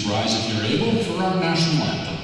Please rise if you're able for our national anthem.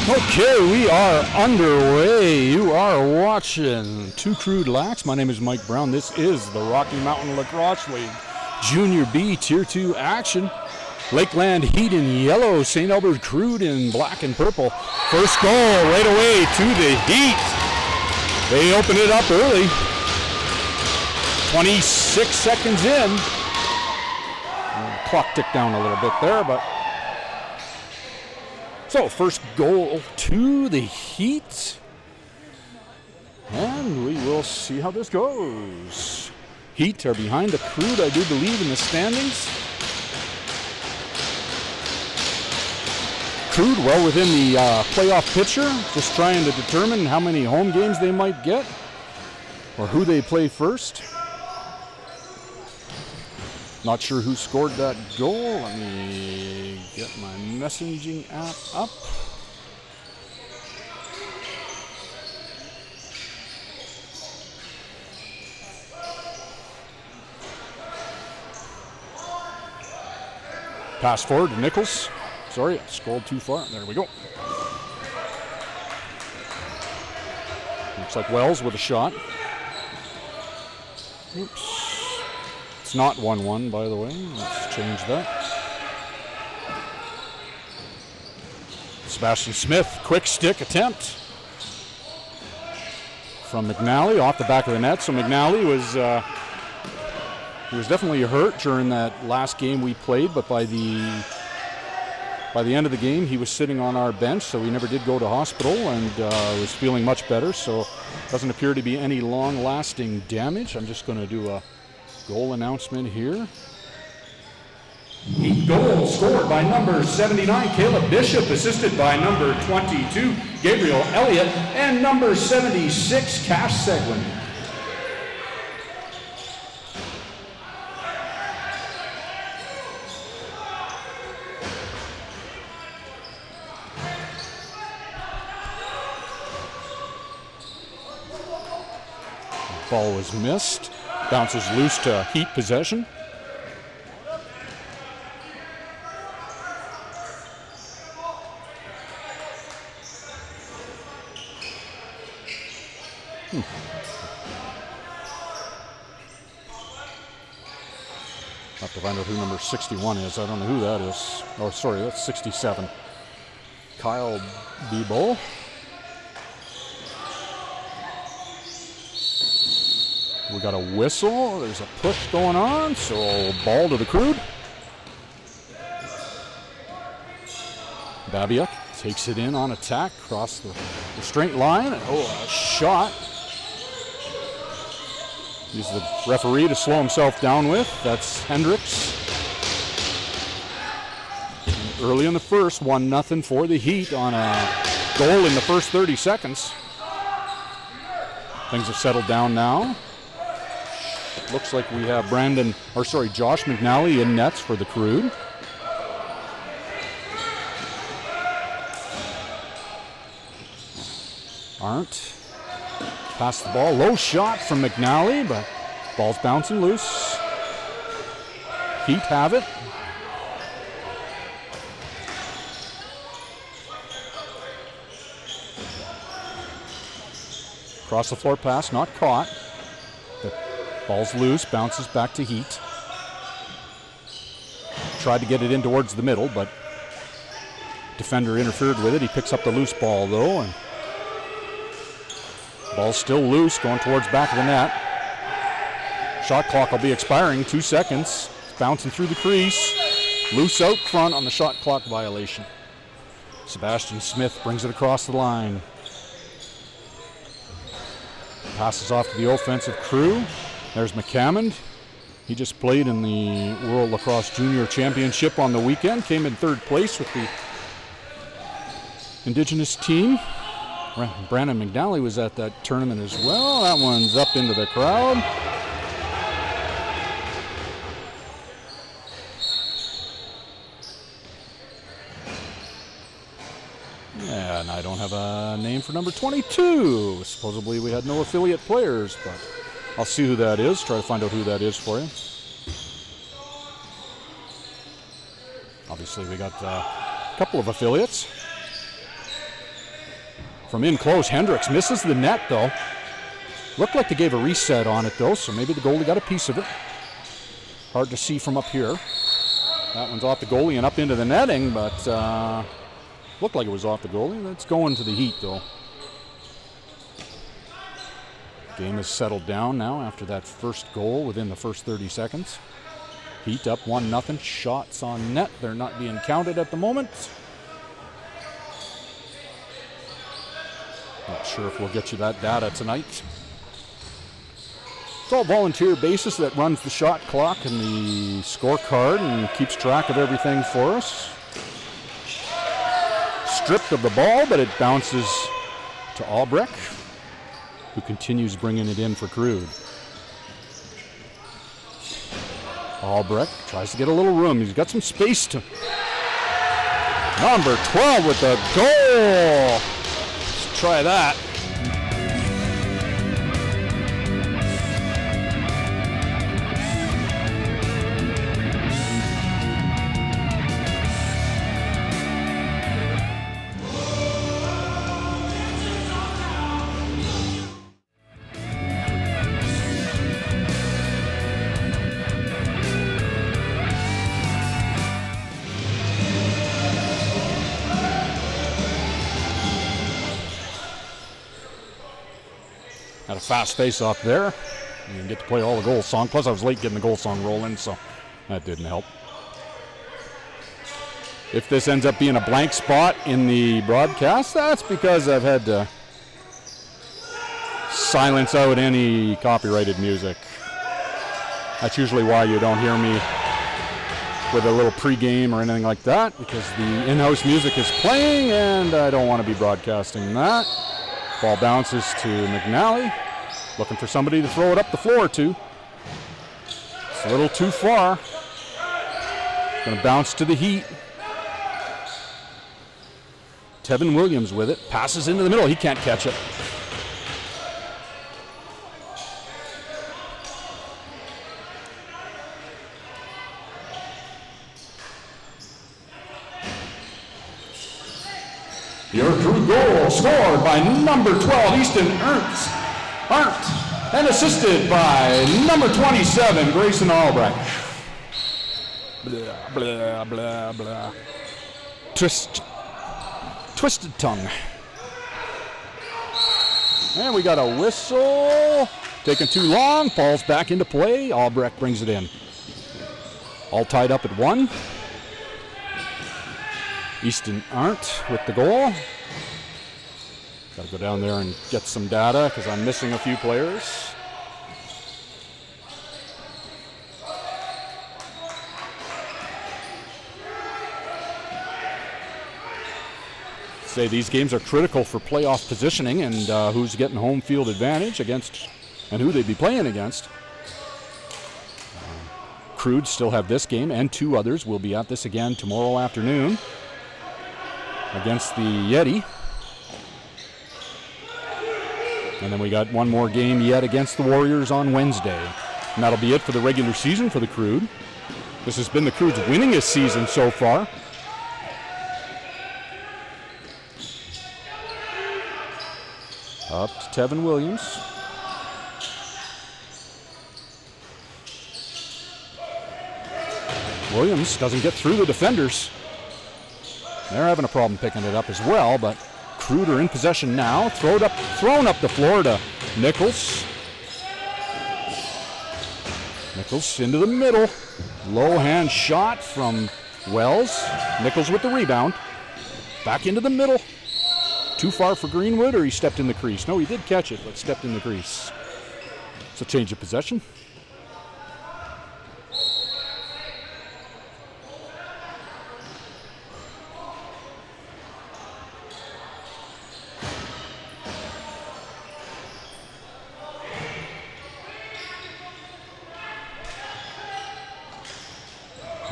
Okay, we are underway. You are watching Two Crude Lax. My name is Mike Brown. This is the Rocky Mountain Lacrosse League Junior B Tier 2 action. Lakeland Heat in yellow, St. Albert Crude in black and purple. First goal right away to the Heat. They open it up early. 26 seconds in. Clock ticked down a little bit there, but so first goal to the Heat, and we will see how this goes. Heat are behind the Crude, I do believe, in the standings. Crude well within the playoff picture, just trying to determine how many home games they might get or who they play first. Not sure who scored that goal. Let me get my messaging app up. Pass forward to Nichols. Sorry, I scrolled too far. There we go. Looks like Wells with a shot. Oops. It's not 1-1, by the way. Let's change that. Sebastian Smith, quick stick attempt from McNally off the back of the net. So McNally was he was definitely hurt during that last game we played, but by the end of the game, he was sitting on our bench, so he never did go to hospital and was feeling much better. So doesn't appear to be any long-lasting damage. I'm just going to do a goal announcement here. Heat goal scored by number 79, Caleb Bishop, assisted by number 22, Gabriel Elliott, and number 76, Cash Seguin. Ball was missed. Bounces loose to Heat possession. Have to find out who number 61 is. I don't know who that is. Oh, sorry, that's 67. Kyle Bebo. We got a whistle. There's a push going on, so ball to the Crude. Babiak takes it in on attack, across the straight line. Oh, a shot. Use the referee to slow himself down with. That's Hendricks. And early in the first, 1-0 for the Heat on a goal in the first 30 seconds. Things have settled down now. Looks like we have Josh McNally in nets for the Crude. Arndt. Pass the ball. Low shot from McNally, but ball's bouncing loose. Heat have it. Across the floor pass, not caught. The ball's loose, bounces back to Heat. Tried to get it in towards the middle, but defender interfered with it. He picks up the loose ball, though, and ball's still loose, going towards back of the net. Shot clock will be expiring, 2 seconds. It's bouncing through the crease. Loose out front on the shot clock violation. Sebastian Smith brings it across the line. Passes off to the offensive crew. There's McCammond. He just played in the World Lacrosse Junior Championship on the weekend. Came in 3rd place with the Indigenous team. Brandon McNally was at that tournament as well. That one's up into the crowd. Yeah, and I don't have a name for number 22. Supposedly we had no affiliate players, but I'll see who that is. Try to find out who that is for you. Obviously we got a couple of affiliates. From in close, Hendricks misses the net, though. Looked like they gave a reset on it, though, so maybe the goalie got a piece of it. Hard to see from up here. That one's off the goalie and up into the netting, but looked like it was off the goalie. That's going to the Heat, though. Game has settled down now after that first goal within the first 30 seconds. Heat up 1-0. Shots on net. They're not being counted at the moment. Not sure if we'll get you that data tonight. It's all volunteer basis that runs the shot clock and the scorecard and keeps track of everything for us. Stripped of the ball, but it bounces to Albrecht, who continues bringing it in for Crude. Albrecht tries to get a little room. He's got some space to... Number 12 with the goal. Let's try that. Had a fast face-off there. You didn't get to play all the goal song. Plus, I was late getting the goal song rolling, so that didn't help. If this ends up being a blank spot in the broadcast, that's because I've had to silence out any copyrighted music. That's usually why you don't hear me with a little pregame or anything like that, because the in-house music is playing, and I don't want to be broadcasting that. Ball bounces to McNally, looking for somebody to throw it up the floor to. It's a little too far. Going to bounce to the Heat. Tevin Williams with it, passes into the middle. He can't catch it. Your Crude goal scored by number 12, Easton Arndt, and assisted by number 27, Grayson Albrecht. Blah, blah, blah, blah. Twisted tongue. And we got a whistle. Taking too long. Falls back into play. Albrecht brings it in. All tied up at 1. Easton Arndt with the goal. Got to go down there and get some data because I'm missing a few players. Say these games are critical for playoff positioning and who's getting home field advantage against and who they'd be playing against. Crude still have this game and 2 others. We'll be at this again tomorrow afternoon against the Yeti. And then we got one more game yet against the Warriors on Wednesday. And that'll be it for the regular season for the Crude. This has been the Crude's winningest season so far. Up to Tevin Williams. Williams doesn't get through the defenders. They're having a problem picking it up as well, but Crude are in possession now. Thrown up the floor to Nichols. Nichols into the middle. Low hand shot from Wells. Nichols with the rebound. Back into the middle. Too far for Greenwood, or he stepped in the crease? No, he did catch it, but stepped in the crease. So change of possession.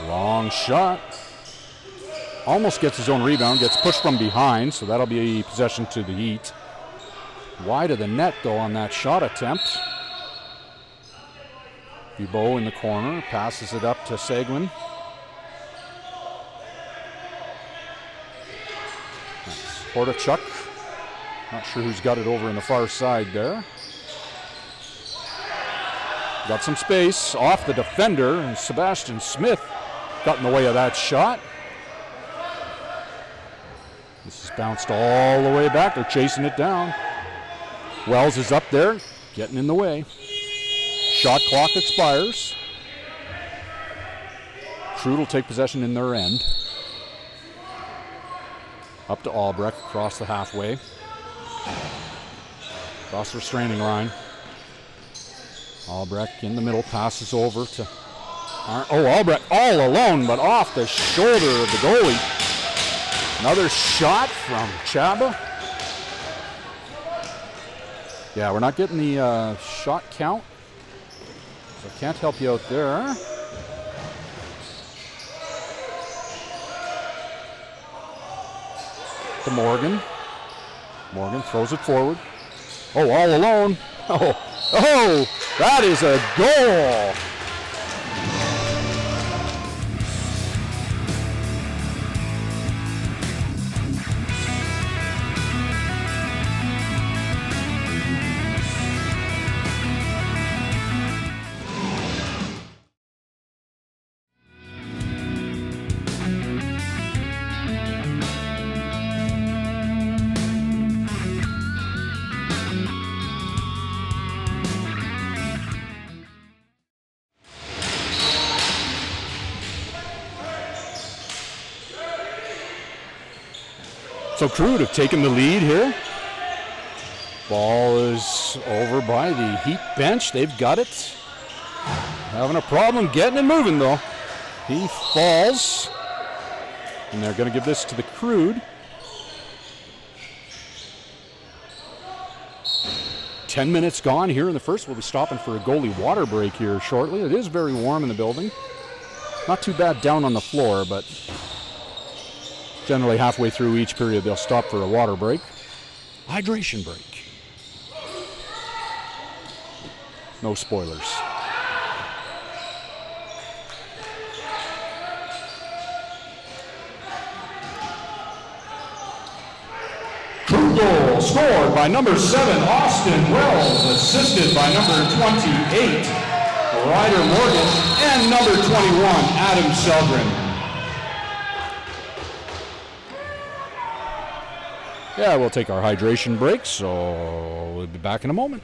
Long shot. Almost gets his own rebound, gets pushed from behind, so that'll be a possession to the Heat. Wide of the net, though, on that shot attempt. Dubois in the corner, passes it up to Seguin. That's Hordichuk. Not sure who's got it over in the far side there. Got some space off the defender, and Sebastian Smith got in the way of that shot. This is bounced all the way back. They're chasing it down. Wells is up there, getting in the way. Shot clock expires. Crude will take possession in their end. Up to Albrecht, across the halfway. Across the restraining line. Albrecht in the middle, passes over to... Albrecht all alone, but off the shoulder of the goalie. Another shot from Chaba. Yeah, we're not getting the shot count, so I can't help you out there. To Morgan. Morgan throws it forward. Oh, all alone. Oh, that is a goal. So Crude have taken the lead here. Ball is over by the Heat bench. They've got it. Having a problem getting it moving, though. He falls. And they're going to give this to the Crude. 10 minutes gone here in the first. We'll be stopping for a goalie water break here shortly. It is very warm in the building. Not too bad down on the floor, but generally halfway through each period they'll stop for a water break. Hydration break. No spoilers. Crude goal scored by number 7, Austin Wells, assisted by number 28, Ryder Morgan, and number 21, Adam Selgren. Yeah, we'll take our hydration break, so we'll be back in a moment.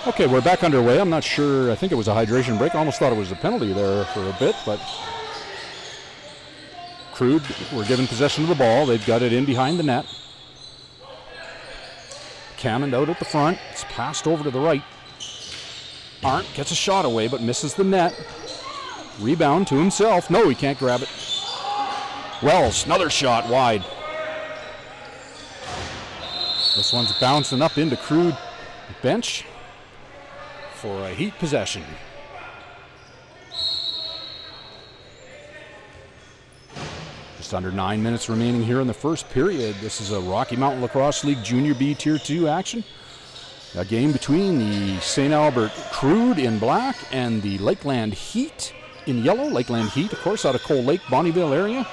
Okay, we're back underway. I'm not sure. I think it was a hydration break. I almost thought it was a penalty there for a bit, but Crude were given possession of the ball. They've got it in behind the net. Cannon out at the front. It's passed over to the right. Arndt gets a shot away, but misses the net. Rebound to himself. No, he can't grab it. Wells, another shot wide. This one's bouncing up into Crude bench for a Heat possession. Just under 9 minutes remaining here in the first period. This is a Rocky Mountain Lacrosse League Junior B Tier 2 action. A game between the St. Albert Crude in black and the Lakeland Heat in yellow. Lakeland Heat, of course, out of Coal Lake, Bonnyville area.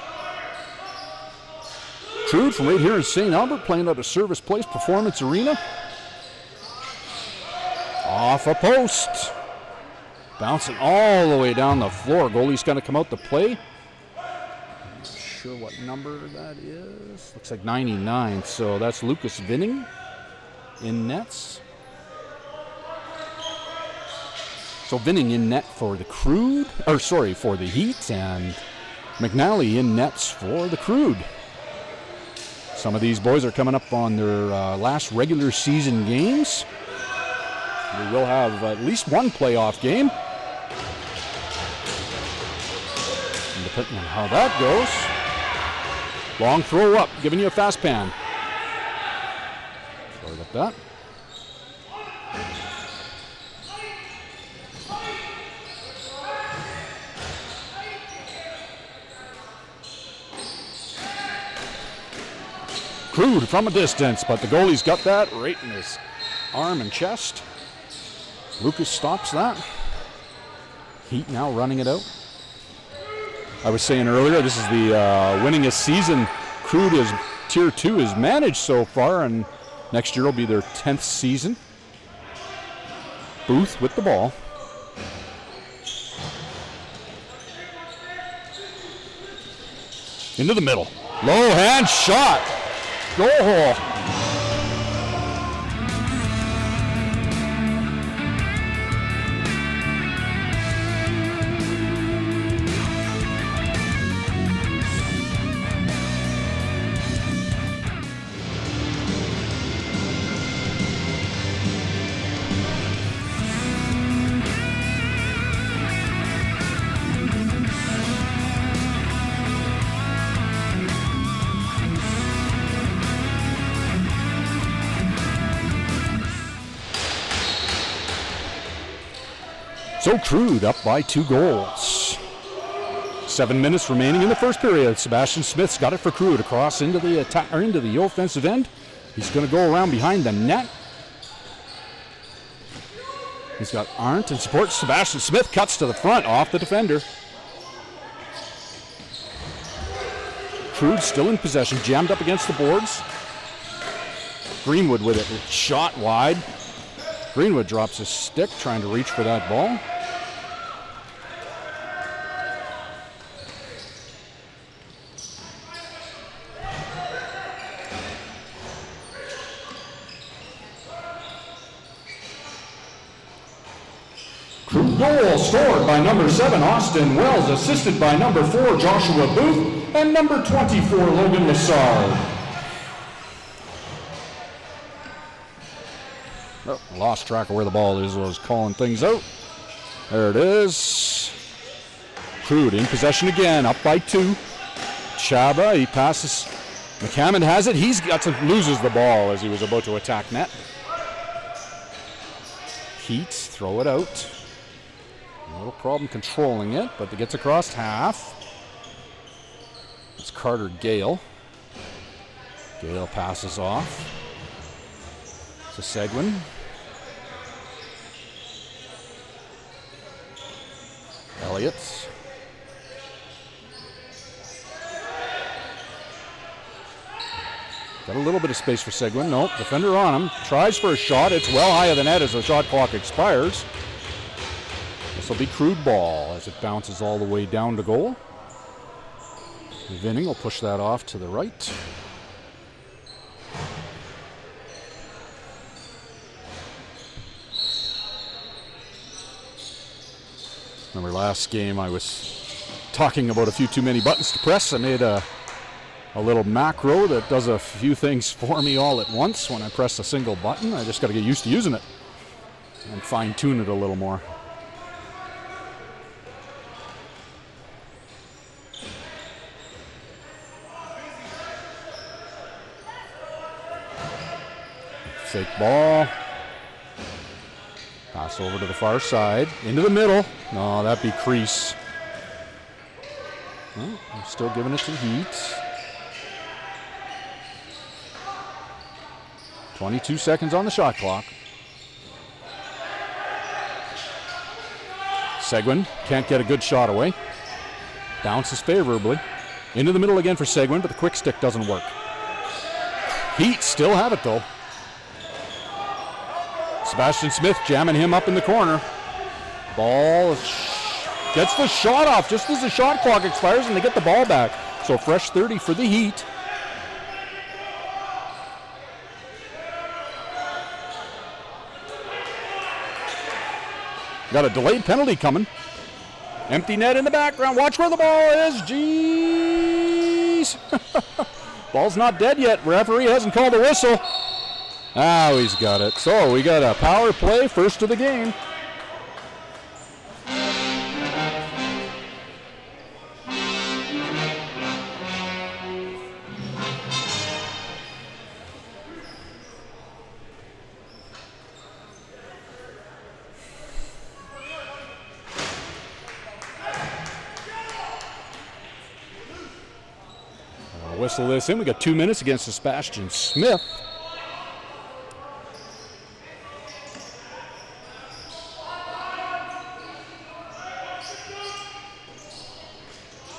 Crude from right here in St. Albert playing out of Servus Place Performance Arena. Off a post. Bouncing all the way down the floor. Goalie's going to come out to play. Not sure what number that is. Looks like 99. So that's Lucas Vinning in nets. So Vinning in net for the Crude, for the Heat, and McNally in nets for the Crude. Some of these boys are coming up on their last regular season games. We will have at least one playoff game. And depending on how that goes. Long throw up, giving you a fast pan. Sorry about that. Crude from a distance, but the goalie's got that right in his arm and chest. Lucas stops that. Heat now running it out. I was saying earlier, this is the winningest season Crude is Tier 2 has managed so far, and next year will be their 10th season. Booth with the ball. Into the middle. Low hand shot. Goal hole. So Crude up by 2 goals. 7 minutes remaining in the first period. Sebastian Smith's got it for Crude across into the attack or into the offensive end. He's going to go around behind the net. He's got Arndt in support. Sebastian Smith cuts to the front off the defender. Crude still in possession, jammed up against the boards. Greenwood with it. Shot wide. Greenwood drops his stick, trying to reach for that ball. Crude goal scored by number 7, Austin Wells, assisted by number 4, Joshua Booth, and number 24, Logan Lassard. Oh, lost track of where the ball is. I was calling things out. There it is. Crude in possession again, up by 2. Chaba, he passes. McCammon has it. Loses the ball as he was about to attack net. Heats, throw it out. A little problem controlling it, but it gets across half. It's Carter Gale. Gale passes off to Seguin. Elliott. Got a little bit of space for Seguin. Nope, defender on him. Tries for a shot. It's well high of the net as the shot clock expires. This will be Crude ball as it bounces all the way down to goal. Vinning will push that off to the right. Remember last game I was talking about a few too many buttons to press. I made a little macro that does a few things for me all at once when I press a single button. I just got to get used to using it and fine tune it a little more. Fake ball. Pass over to the far side. Into the middle. No, that'd be crease. Well, I'm still giving it to Heat. 22 seconds on the shot clock. Seguin can't get a good shot away. Bounces favorably. Into the middle again for Seguin, but the quick stick doesn't work. Heat still have it though. Sebastian Smith jamming him up in the corner. Ball gets the shot off just as the shot clock expires and they get the ball back. So fresh 30 for the Heat. Got a delayed penalty coming. Empty net in the background. Watch where the ball is. Jeez. Ball's not dead yet. Referee hasn't called a whistle. Now he's got it. So we got a power play, first of the game. Whistle this in. We got 2 minutes against Sebastian Smith.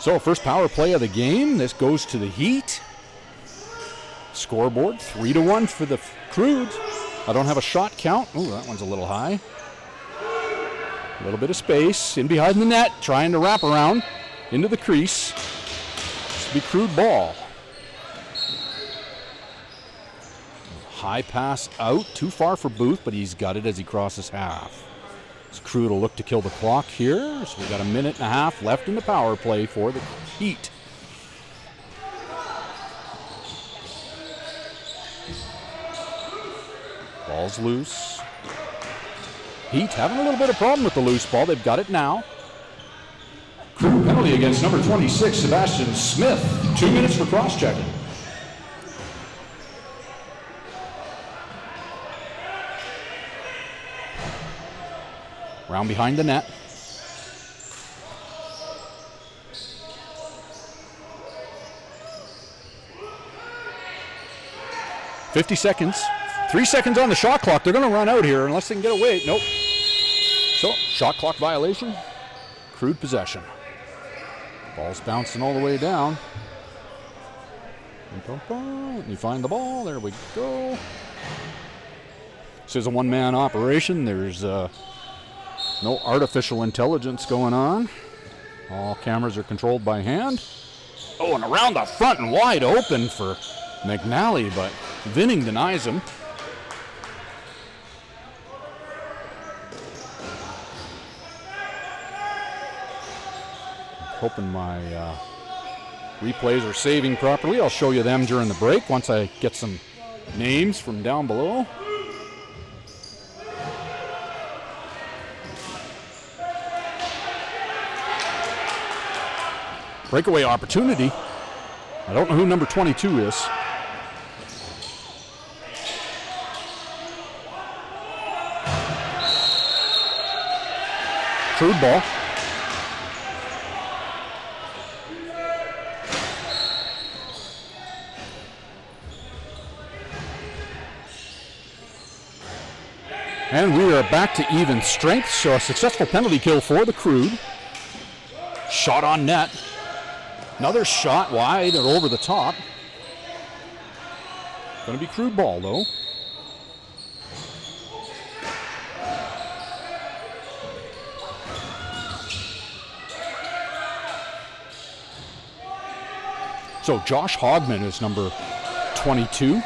So first power play of the game. This goes to the Heat. Scoreboard 3-1 for the Crude. I don't have a shot count. Oh, that one's a little high. A little bit of space in behind the net, trying to wrap around into the crease. This will be Crude ball. High pass out, too far for Booth, but he's got it as he crosses half. So Crude will look to kill the clock here. So we got a minute and a half left in the power play for the Heat. Ball's loose. Heat having a little bit of problem with the loose ball. They've got it now. Crude penalty against number 26, Sebastian Smith. 2 minutes for cross-checking. Round behind the net. $50 seconds. 3 seconds on the shot clock. They're going to run out here unless they can get away. Nope. So, shot clock violation. Crude possession. Ball's bouncing all the way down. You find the ball. There we go. This is a one-man operation. There's no artificial intelligence going on. All cameras are controlled by hand. Oh, and around the front and wide open for McNally, but Vinning denies him. Hoping my replays are saving properly. I'll show you them during the break once I get some names from down below. Breakaway opportunity. I don't know who number 22 is. Crude ball. And we are back to even strength, so a successful penalty kill for the Crude. Shot on net. Another shot wide or over the top. Going to be Crude ball, though. So Josh Hogman is number 22.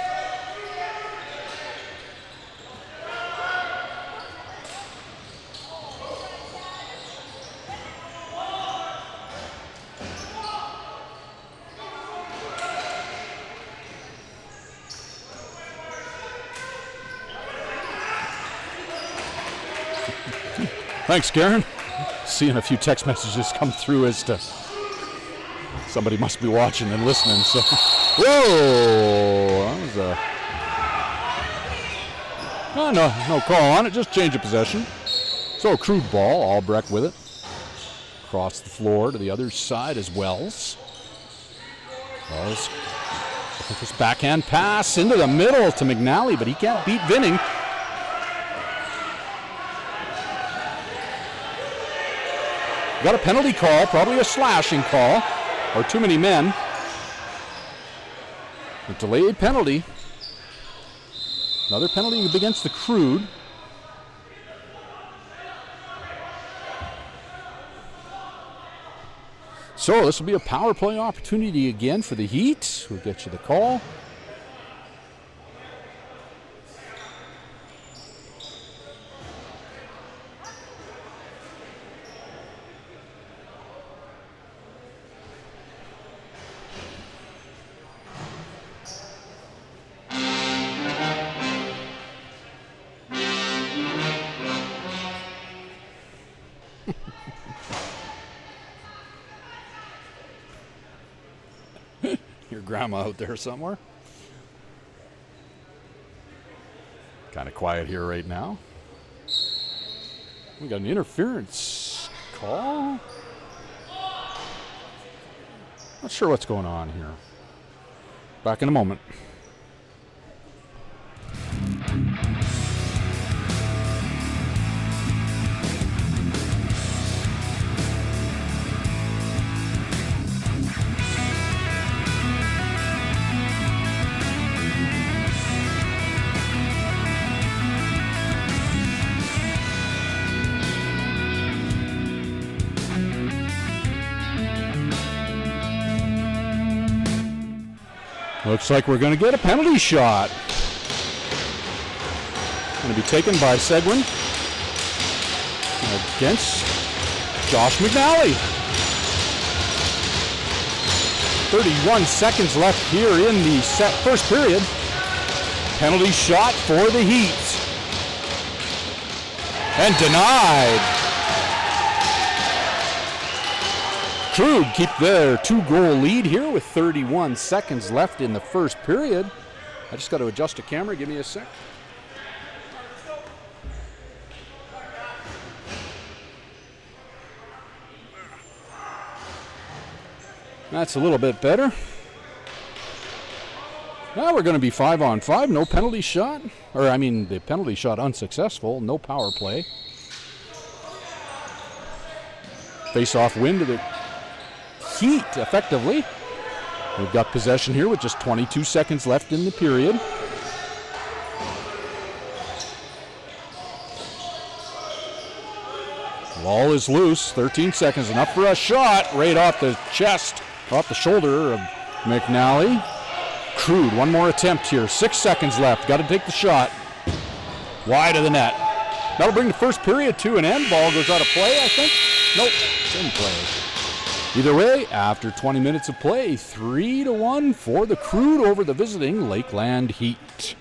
Thanks, Karen. Seeing a few text messages come through as to somebody must be watching and listening. So, whoa, that was no call on it. Just change of possession. So a Crude ball. Albrecht with it. Across the floor to the other side as Wells. Wells. This backhand pass into the middle to McNally, but he can't beat Vinning. Got a penalty call, probably a slashing call, or too many men. A delayed penalty. Another penalty against the Crude. So this will be a power play opportunity again for the Heat. We'll get you the call. Your grandma out there somewhere. Kind of quiet here right now. We got an interference call. Not sure what's going on here. Back in a moment. Looks like we're going to get a penalty shot. Going to be taken by Seguin against Josh McNally. 31 seconds left here in the first period. Penalty shot for the Heat. And denied. Crude keep their 2-goal lead here with 31 seconds left in the first period. I just got to adjust the camera. Give me a sec. That's a little bit better. Now we're going to be 5-on-5. No penalty shot. The penalty shot unsuccessful. No power play. Face-off win to the Heat, effectively. We've got possession here with just 22 seconds left in the period. Ball is loose. 13 seconds, enough for a shot. Right off the chest, off the shoulder of McNally. Crude, one more attempt here. 6 seconds left. Got to take the shot. Wide of the net. That'll bring the first period to an end. Ball goes out of play, I think. Nope, it's in play. Either way, after 20 minutes of play, 3-1 for the Crude over the visiting Lakeland Heat.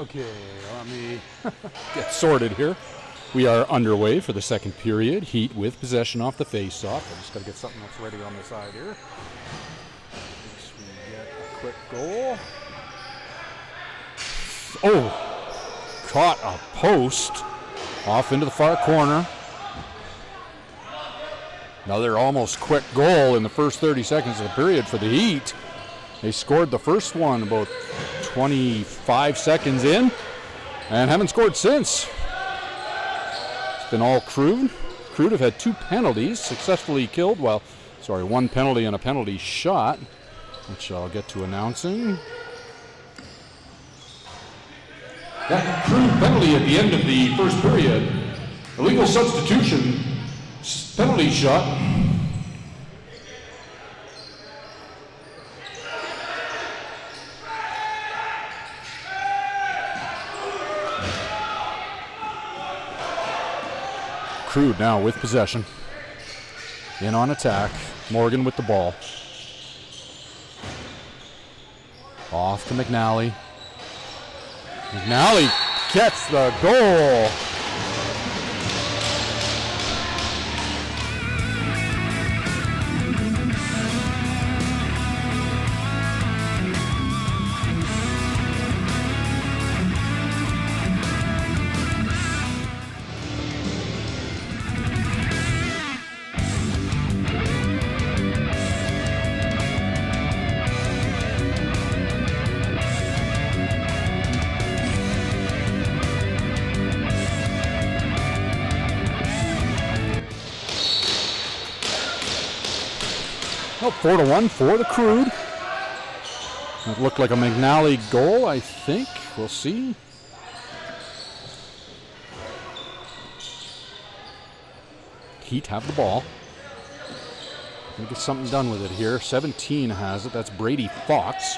Okay, let me get sorted here. We are underway for the second period. Heat with possession off the face-off. I just got to get something else ready on the side here. Once we get a quick goal. Oh, caught a post off into the far corner. Another almost quick goal in the first 30 seconds of the period for the Heat. They scored the first one about 25 seconds in and haven't scored since. It's been all Crude. Crude have had 2 penalties, successfully killed, one penalty and a penalty shot, which I'll get to announcing. That Crude penalty at the end of the first period. Illegal substitution, penalty shot. Crude now with possession. In on attack. Morgan with the ball. Off to McNally. McNally gets the goal. Oh, 4-1 for the Crude. It looked like a McNally goal, I think. We'll see. Heat have the ball. Gonna get something done with it here. 17 has it. That's Brady Fox.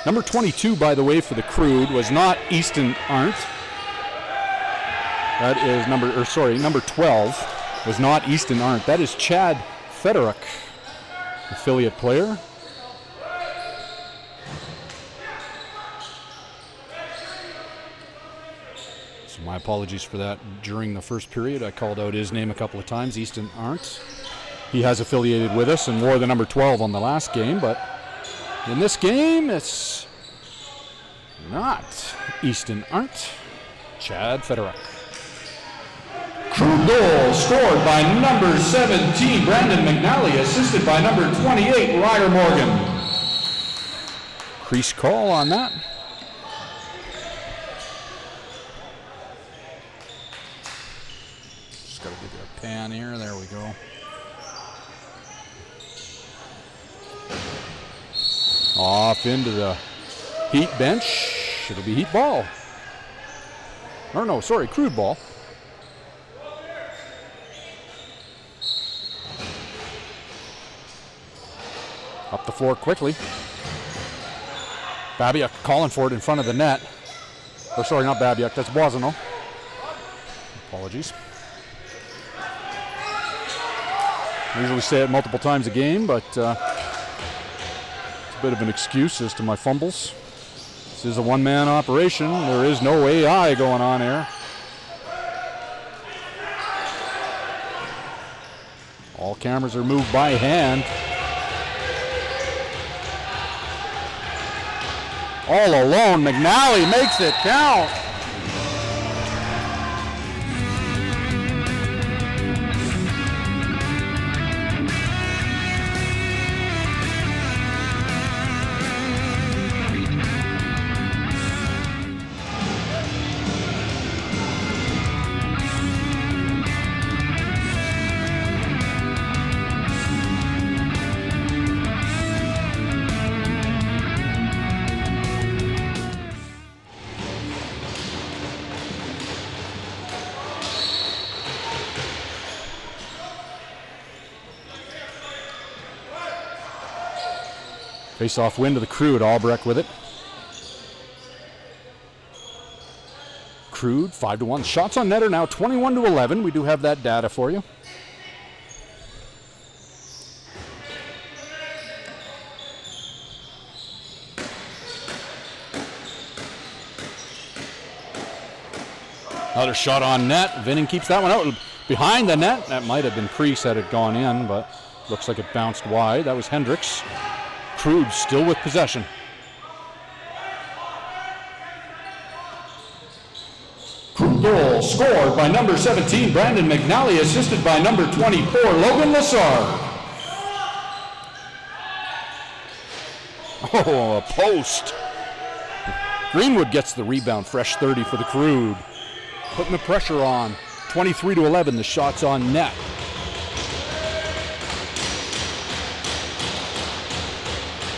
Number 22, by the way, for the Crude was not Easton Arndt. That is number 12 was not Easton Arndt. That is Chad Federick, affiliate player. So my apologies for that. During the first period, I called out his name a couple of times, Easton Arndt. He has affiliated with us and wore the number 12 on the last game, but in this game, it's not Easton Arndt, Chad Federick. Crude goal scored by number 17, Brandon McNally, assisted by number 28, Ryder Morgan. Crease call on that. Just got to give you a pan here. There we go. Off into the Heat bench. It'll be Heat ball. Or no, sorry, Crude ball. Up the floor quickly. Babiak calling for it in front of the net. Oh, sorry, not Babiak. That's Boisano. Apologies. I usually say it multiple times a game, but it's a bit of an excuse as to my fumbles. This is a one-man operation. There is no AI going on here. All cameras are moved by hand. All alone, McNally makes it count. Face-off win to the Crude. Albrecht with it. Crude 5-1. Shots on net are now 21-11. We do have that data for you. Another shot on net. Vinning keeps that one out behind the net. That might have been crease had it gone in, but looks like it bounced wide. That was Hendricks. Crude still with possession. Crude goal scored by number 17, Brandon McNally, assisted by number 24, Logan Lassard. Oh, a post. Greenwood gets the rebound. Fresh 30 for the Crude. Putting the pressure on. 23-11, the shot's on net.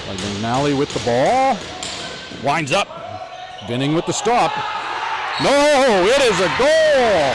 McNally with the ball. Winds up. Vinning with the stop. No, it is a goal.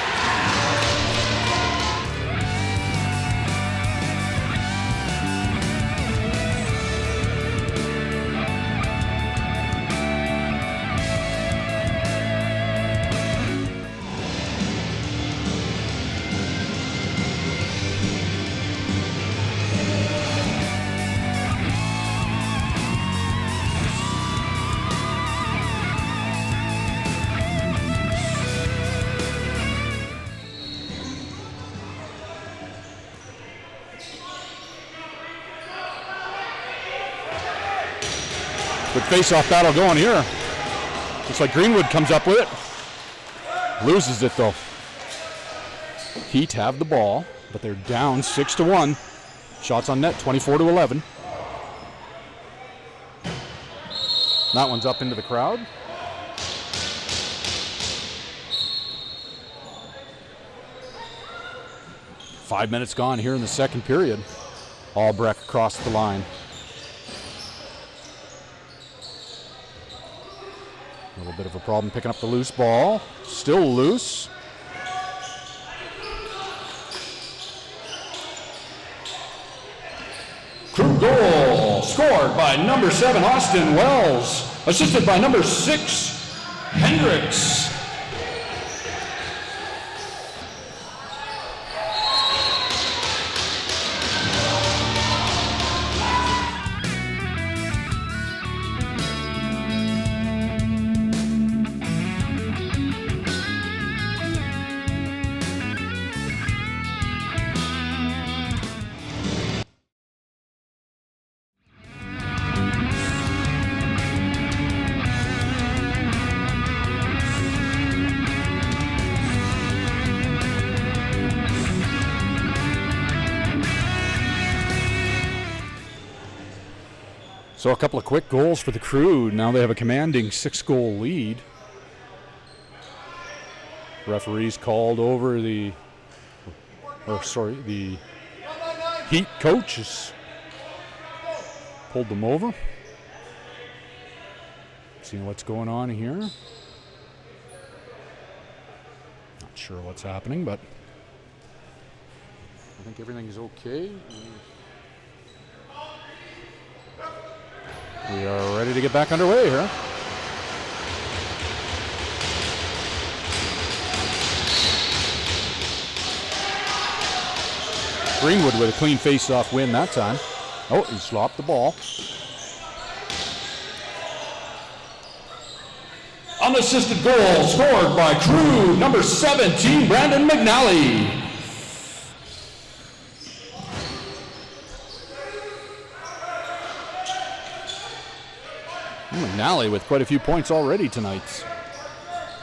Good face-off battle going here. Looks like Greenwood comes up with it. Loses it though. Heat have the ball, but they're down 6-1. Shots on net, 24-11. That one's up into the crowd. Five minutes gone here in the second period. Albrecht across the line. A little bit of a problem picking up the loose ball. Still loose. Crude goal scored by number 7, Austin Wells, assisted by number 6, Hendricks. So a couple of quick goals for the Crude. Now they have a commanding 6-goal lead. Referees called over the Heat coaches pulled them over. Seeing what's going on here. Not sure what's happening, but I think everything is okay. We are ready to get back underway here. Greenwood with a clean face-off win that time. Oh, he slopped the ball. Unassisted goal scored by Crude, number 17, Brandon McNally. McNally with quite a few points already tonight.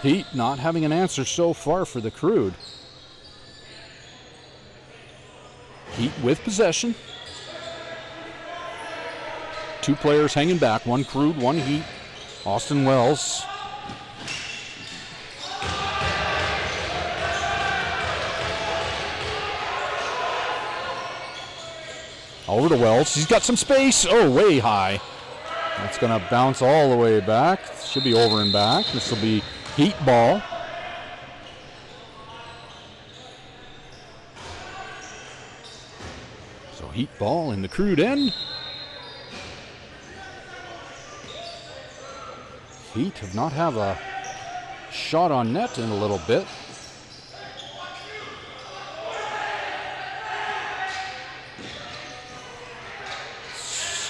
Heat not having an answer so far for the Crude. Heat with possession. Two players hanging back, one Crude, one Heat. Austin Wells. Over to Wells. He's got some space. Oh, way high. That's going to bounce all the way back. Should be over and back. This will be Heat ball. So Heat ball in the Crude end. Heat have not have a shot on net in a little bit.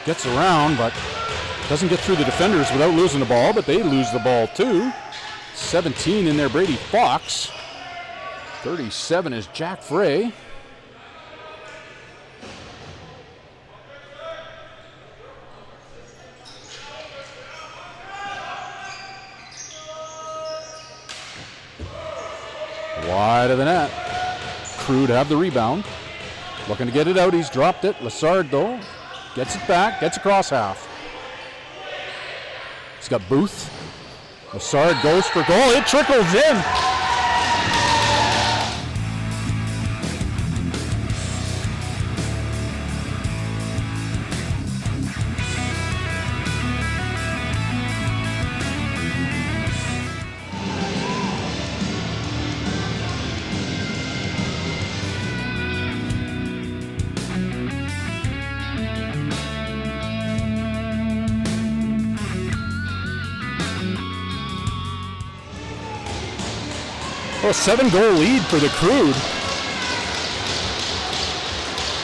Gets around, but doesn't get through the defenders without losing the ball, but they lose the ball too. 17 in there, Brady Fox. 37 is Jack Frey. Wide of the net. Crude have the rebound. Looking to get it out. He's dropped it. Lassard, though, gets it back. Gets across half. He's got Booth. Lassard goes for goal. It trickles in. A 7-goal lead for the Crude.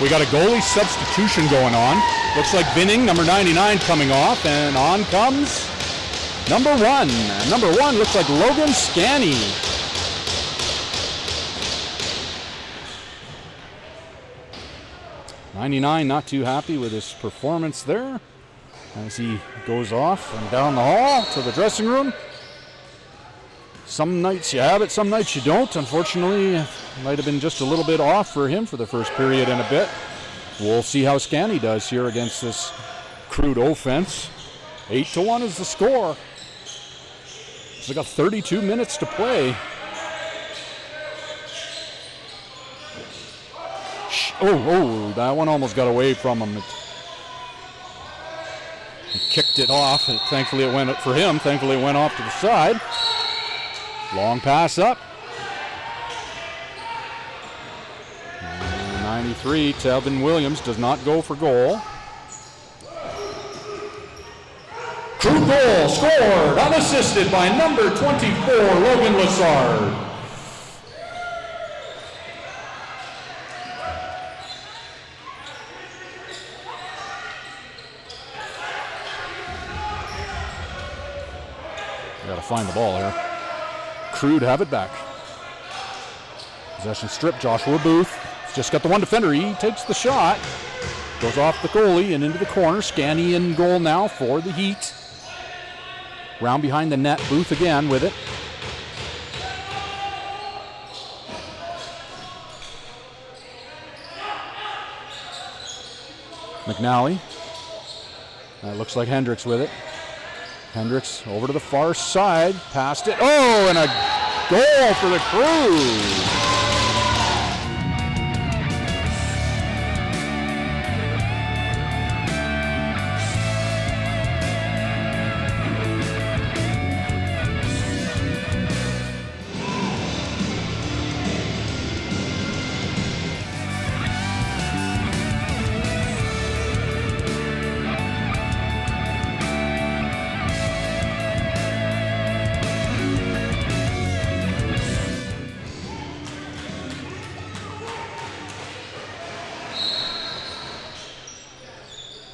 We got a goalie substitution going on. Looks like Binning, number 99, coming off, and on comes number 1. And number 1 looks like Logan Scanny. '99 not too happy with his performance there as he goes off and down the hall to the dressing room. Some nights you have it, some nights you don't. Unfortunately, it might have been just a little bit off for him for the first period and a bit. We'll see how Scanny does here against this Crude offense. 8-1 is the score. So they got 32 minutes to play. Oh, that one almost got away from him. He kicked it off. Thankfully it went for him. Thankfully it went off to the side. Long pass up. 93, Telvin Williams does not go for goal. Crude goal scored, unassisted by number 24, Logan Lassard. Got to find the ball here. Crude have it back. Possession strip, Joshua Booth. He's just got the one defender. He takes the shot. Goes off the goalie and into the corner. Scanny in goal now for the Heat. Round behind the net. Booth again with it. McNally. That looks like Hendricks with it. Hendricks over to the far side, passed it. Oh, and a goal for the Crude.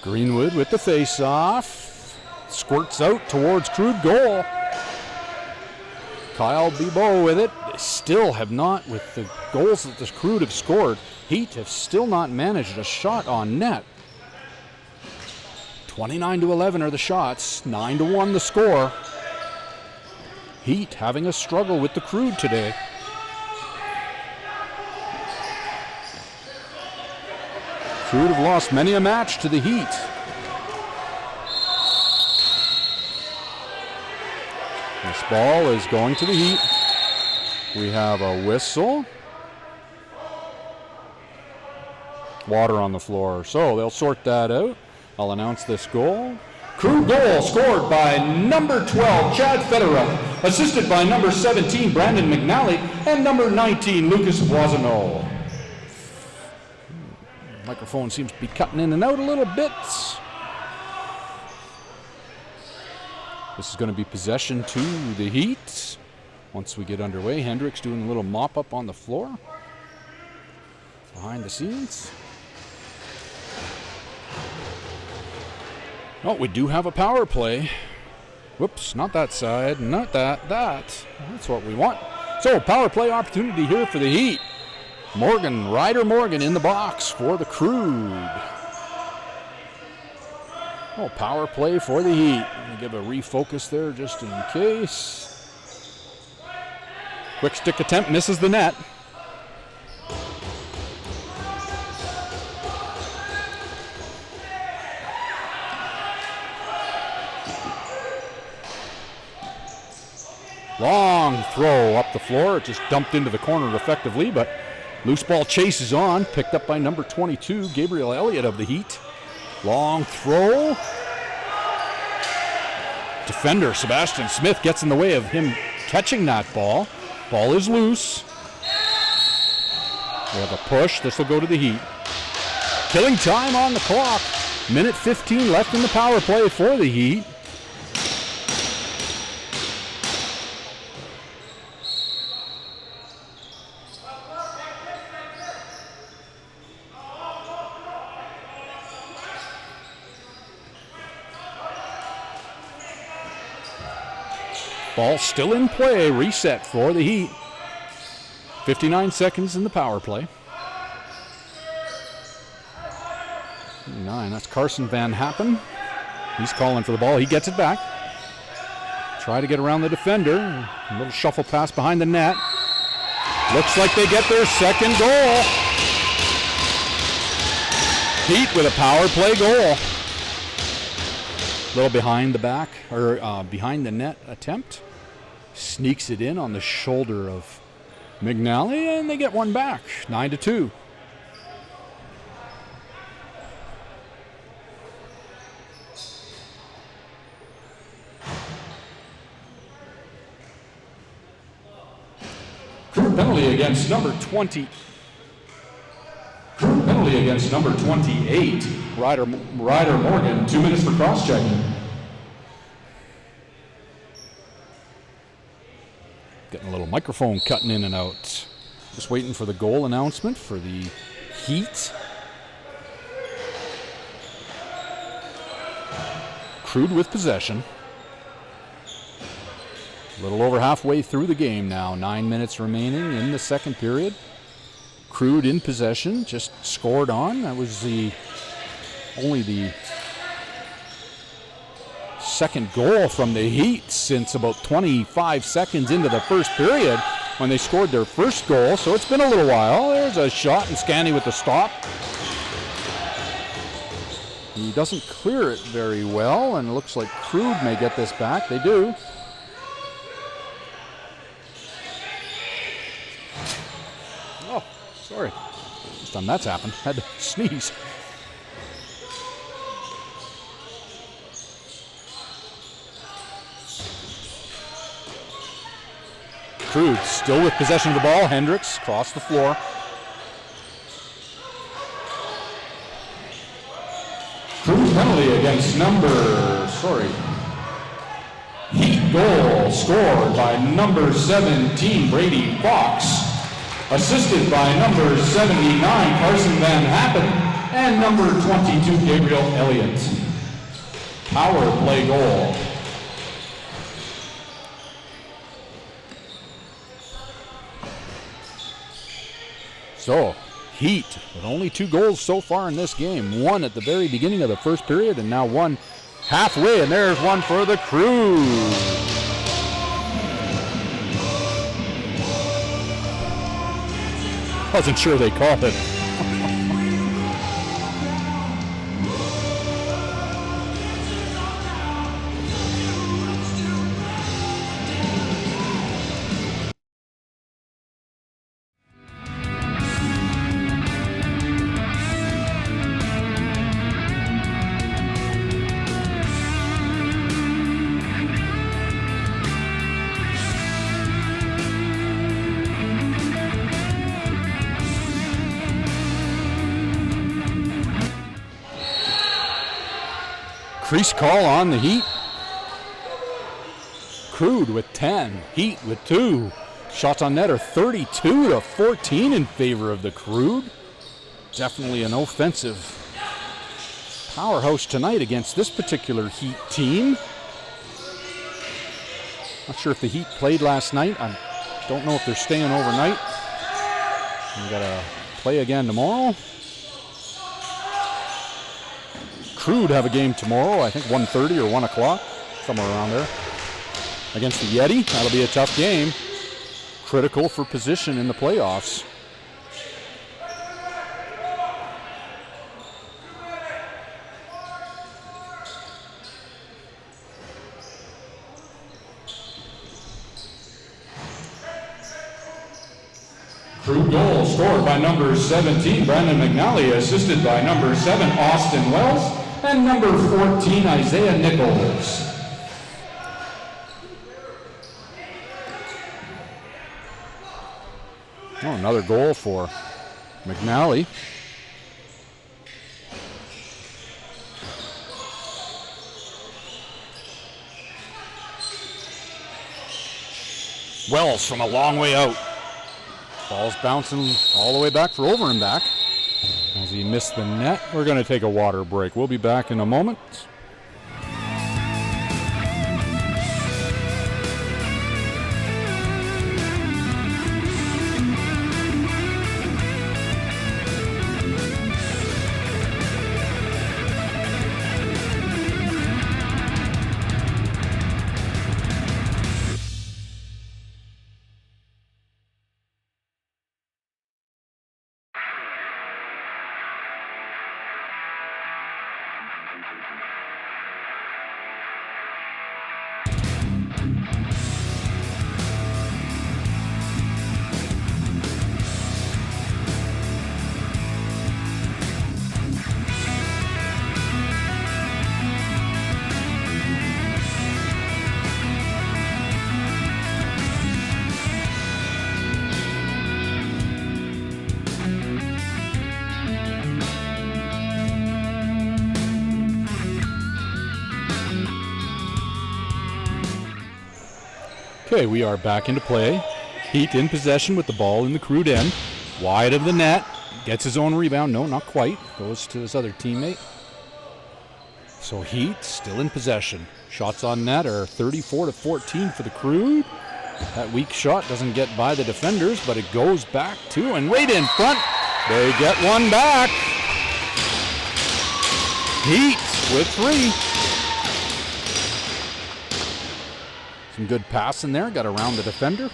Greenwood with the face-off. Squirts out towards Crude goal. Kyle Bibeau with it. They still have not, with the goals that the Crude have scored, Heat have still not managed a shot on net. 29-11 are the shots. 9-1 the score. Heat having a struggle with the Crude today. Crude have lost many a match to the Heat. This ball is going to the Heat. We have a whistle. Water on the floor. So they'll sort that out. I'll announce this goal. Crude goal scored by number 12, Chad Federer, assisted by number 17, Brandon McNally, and number 19, Lucas Boisonneau. Microphone seems to be cutting in and out a little bit. This is going to be possession to the Heat. Once we get underway, Hendricks doing a little mop-up on the floor. Behind the scenes. Oh, we do have a power play. Whoops, not that side, not that, that. That's what we want. So power play opportunity here for the Heat. Ryder Morgan in the box for the Crude. Oh, power play for the Heat. Let me give a refocus there just in case. Quick stick attempt, misses the net. Long throw up the floor. It just dumped into the corner effectively, but loose ball chases on. Picked up by number 22, Gabriel Elliott of the Heat. Long throw. Defender Sebastian Smith gets in the way of him catching that ball. Ball is loose. We have a push. This will go to the Heat. Killing time on the clock. Minute 15 left in the power play for the Heat. Ball still in play, reset for the Heat. 59 seconds in the power play. 9, that's Carson Van Happen. He's calling for the ball, he gets it back. Try to get around the defender. A little shuffle pass behind the net. Looks like they get their second goal. Heat with a power play goal. Little behind the back, or behind the net attempt. Sneaks it in on the shoulder of McNally, and they get one back. 9-2. Crude penalty against number 20. Crude penalty against number 28. Ryder Morgan, 2 minutes for cross-checking. Getting a little microphone cutting in and out. Just waiting for the goal announcement for the Heat. Crude with possession. A little over halfway through the game now. 9 minutes remaining in the second period. Crude in possession, just scored on. That was only the second goal from the Heat since about 25 seconds into the first period when they scored their first goal. So it's been a little while. There's a shot, and Scanny with the stop. He doesn't clear it very well, and it looks like Crude may get this back. They do. Oh, sorry. First time that's happened. Had to sneeze. Crude still with possession of the ball. Hendricks across the floor. Crude penalty against Heat goal scored by number 17, Brady Fox. Assisted by number 79, Carson Van Happen, and number 22, Gabriel Elliott. Power play goal. So, Heat with only 2 goals so far in this game. One at the very beginning of the first period, and now one halfway, and there's one for the Crude. Wasn't sure they called it. Crease call on the Heat. Crude with 10, Heat with 2. Shots on net are 32-14 in favor of the Crude. Definitely an offensive powerhouse tonight against this particular Heat team. Not sure if the Heat played last night. I'm Don't know if they're staying overnight. We got to play again tomorrow. Crude have a game tomorrow, I think 1:30 or 1 o'clock, somewhere around there, against the Yeti. That'll be a tough game. Critical for position in the playoffs. Crude goal scored by number 17, Brandon McNally, assisted by number 7, Austin Wells, and number 14, Isaiah Nichols. Oh, another goal for McNally. Wells from a long way out. Ball's bouncing all the way back for over and back. As he missed the net, we're going to take a water break. We'll be back in a moment. Okay, we are back into play. Heat in possession with the ball in the Crude end. Wide of the net. Gets his own rebound. No, not quite. Goes to his other teammate. So Heat still in possession. Shots on net are 34-14 for the Crude. That weak shot doesn't get by the defenders, but it goes back to and right in front. They get one back. Heat with 3. Some good pass in there, got around the defender.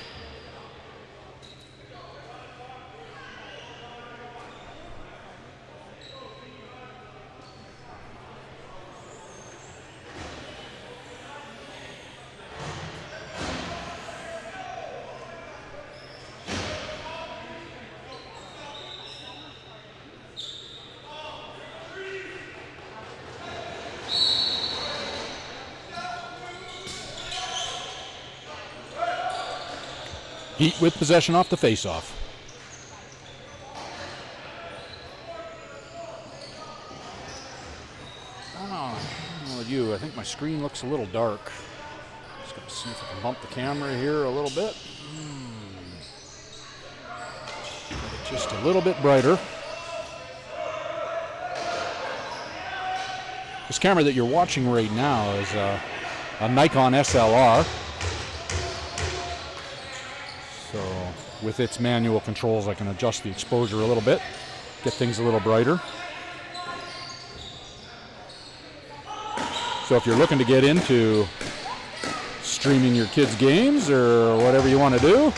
Heat with possession off the faceoff. I think my screen looks a little dark. Just got to see if I can bump the camera here a little bit. Just a little bit brighter. This camera that you're watching right now is a Nikon SLR. So with its manual controls, I can adjust the exposure a little bit, get things a little brighter. So if you're looking to get into streaming your kids' games or whatever you want to do,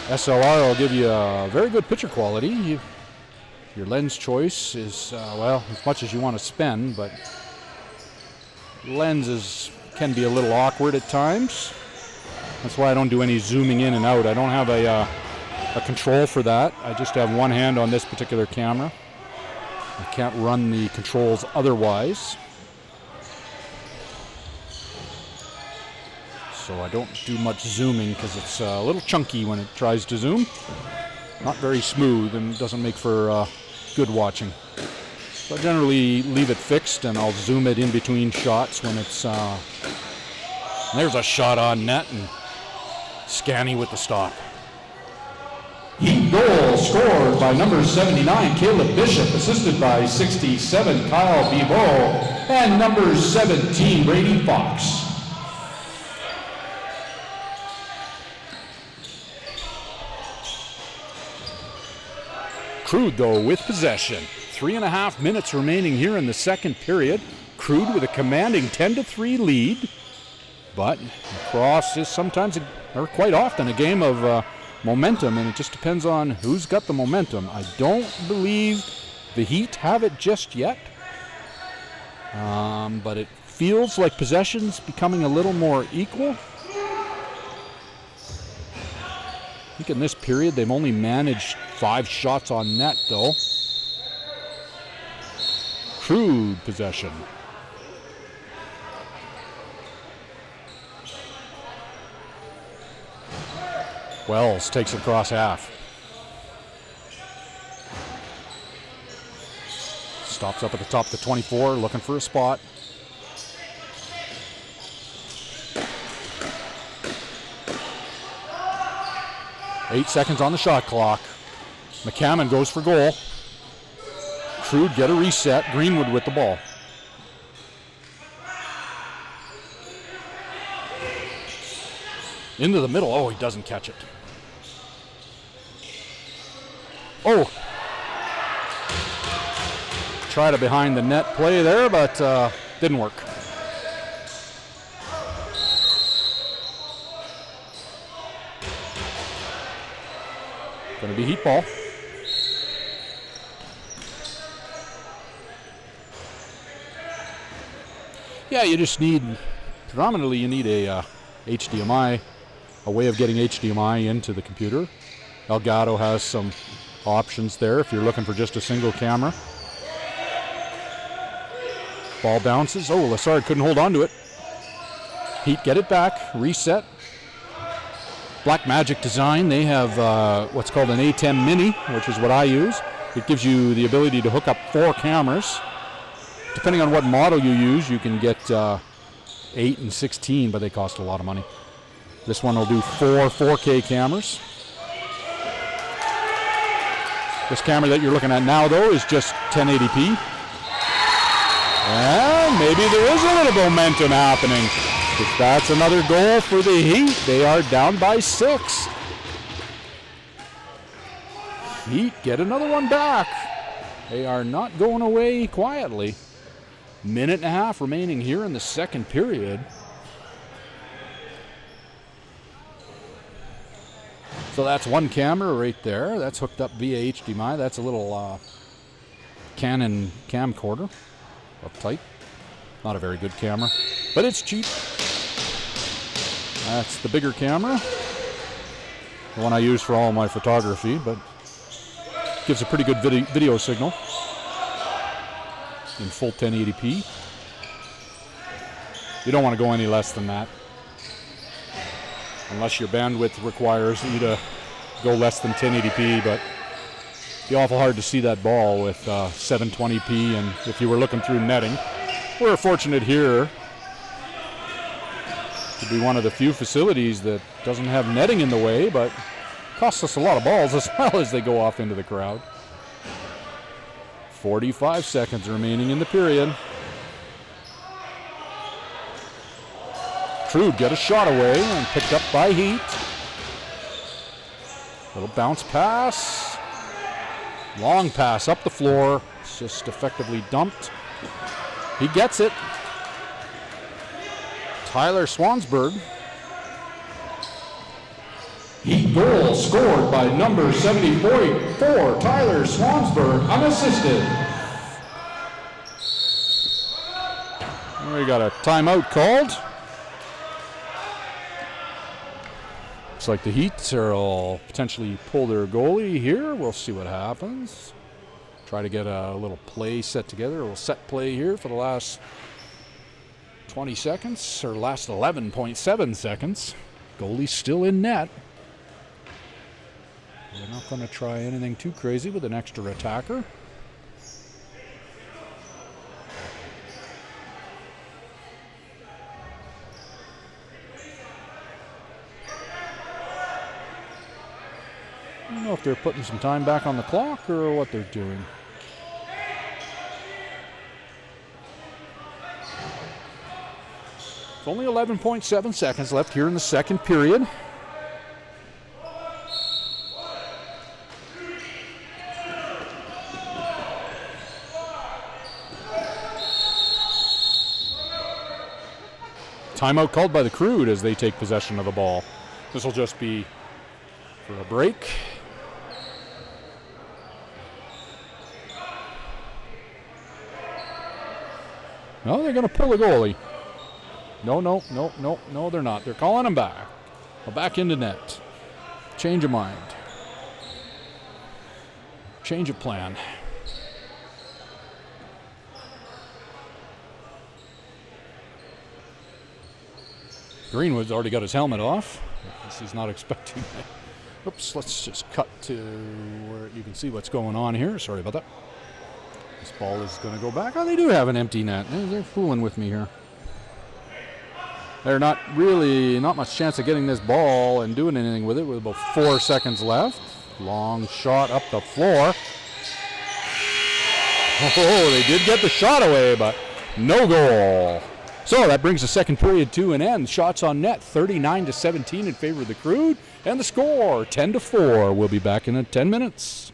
SLR will give you a very good picture quality. Your lens choice is, well, as much as you want to spend, but lenses can be a little awkward at times. That's why I don't do any zooming in and out. I don't have a control for that. I just have one hand on this particular camera. I can't run the controls otherwise. So I don't do much zooming because it's a little chunky when it tries to zoom. Not very smooth and doesn't make for good watching. So I generally leave it fixed and I'll zoom it in between shots when it's... there's a shot on net and Scanny with the stop. Heat goal scored by number 79, Caleb Bishop, assisted by 67, Kyle Bibo, and number 17, Brady Fox. Crude, though, with possession. 3.5 minutes remaining here in the second period. Crude with a commanding 10-3 lead. But lacrosse is sometimes, or quite often, a game of momentum, and it just depends on who's got the momentum. I don't believe the Heat have it just yet. But it feels like possession's becoming a little more equal. I think in this period they've only managed 5 shots on net, though. Crude possession. Wells takes it across half. Stops up at the top of the 24, looking for a spot. Eight seconds on the shot clock. McCammon goes for goal. Crude get a reset. Greenwood with the ball. Into the middle. Oh, he doesn't catch it. Oh. Tried a behind the net play there, but didn't work. Going to be Heat ball. Yeah, you just need, predominantly you need a HDMI, a way of getting HDMI into the computer. Elgato has some options there if you're looking for just a single camera. Ball bounces. Oh, Lassard couldn't hold on to it. Heat get it back, reset. Blackmagic Design, they have what's called an A10 Mini, which is what I use. It gives you the ability to hook up 4 cameras. Depending on what model you use, you can get 8 and 16, but they cost a lot of money. This one will do 4 4K cameras. This camera that you're looking at now, though, is just 1080p. And maybe there is a little momentum happening. If that's another goal for the Heat, they are down by 6. Heat get another one back. They are not going away quietly. 1.5 minutes remaining here in the second period. So that's one camera right there. That's hooked up via HDMI. That's a little Canon camcorder. Uptight. Not a very good camera, but it's cheap. That's the bigger camera. The one I use for all my photography, but gives a pretty good video signal in full 1080p. You don't want to go any less than that, unless your bandwidth requires you to go less than 1080p, but it'd be awful hard to see that ball with 720p, and if you were looking through netting. We're fortunate here to be one of the few facilities that doesn't have netting in the way, but costs us a lot of balls as well as they go off into the crowd. 45 seconds remaining in the period. Crude get a shot away and picked up by Heat. Little bounce pass. Long pass up the floor. It's just effectively dumped. He gets it. Tyler Swansburg. Heat goal scored by number 74, Tyler Swansburg, unassisted. We got a timeout called. Looks like the Heat will potentially pull their goalie here. We'll see what happens. Try to get a little play set together, a little set play here for the last 20 seconds, or last 11.7 seconds. Goalie's still in net. We're not going to try anything too crazy with an extra attacker. I don't know if they're putting some time back on the clock or what they're doing. It's only 11.7 seconds left here in the second period. Timeout called by the Crude as they take possession of the ball. This will just be for a break. No, they're going to pull a goalie. No, they're not. They're calling him back. Back into net. Change of mind. Change of plan. Greenwood's already got his helmet off. He's not expecting that. Oops, let's just cut to where you can see what's going on here. Sorry about that. This ball is going to go back. Oh, they do have an empty net. They're fooling with me here. They're not much chance of getting this ball and doing anything with it with about 4 seconds left. Long shot up the floor. Oh, they did get the shot away, but no goal. So that brings the second period to an end. Shots on net, 39-17 in favor of the Crude. And the score, 10-4. We'll be back in 10 minutes.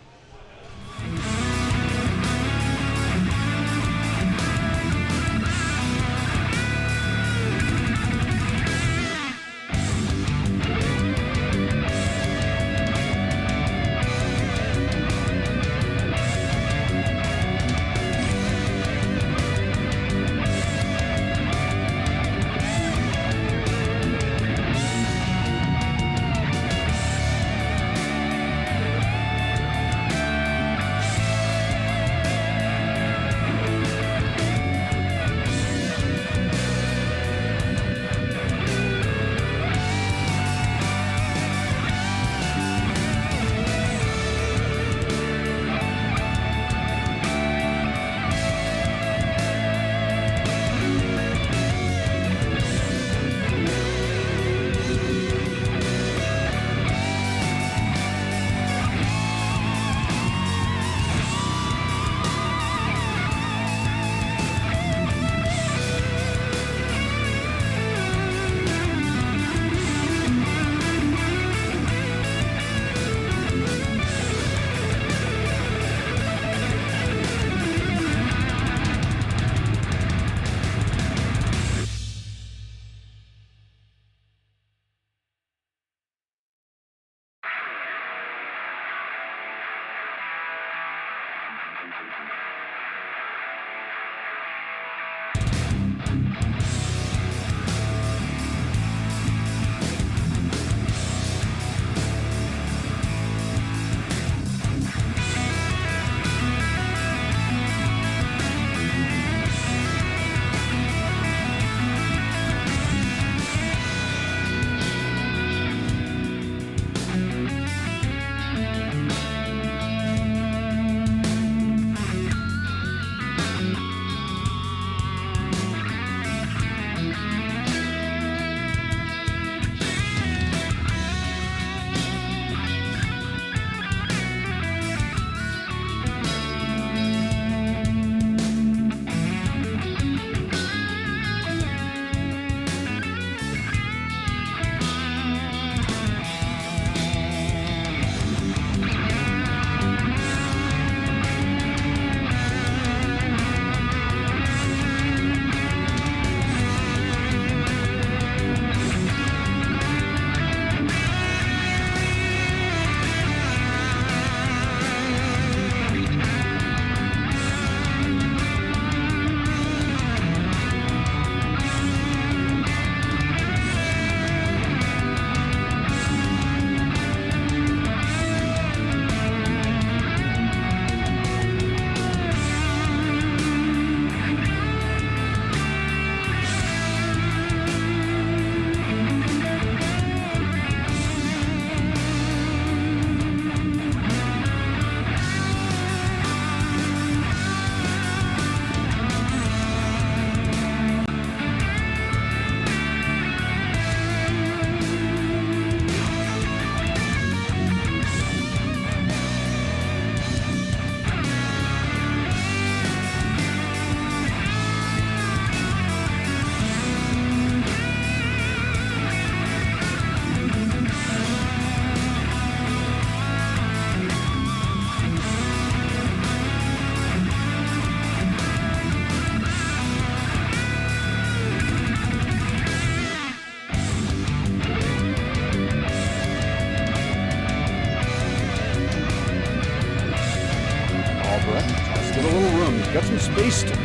got some space to.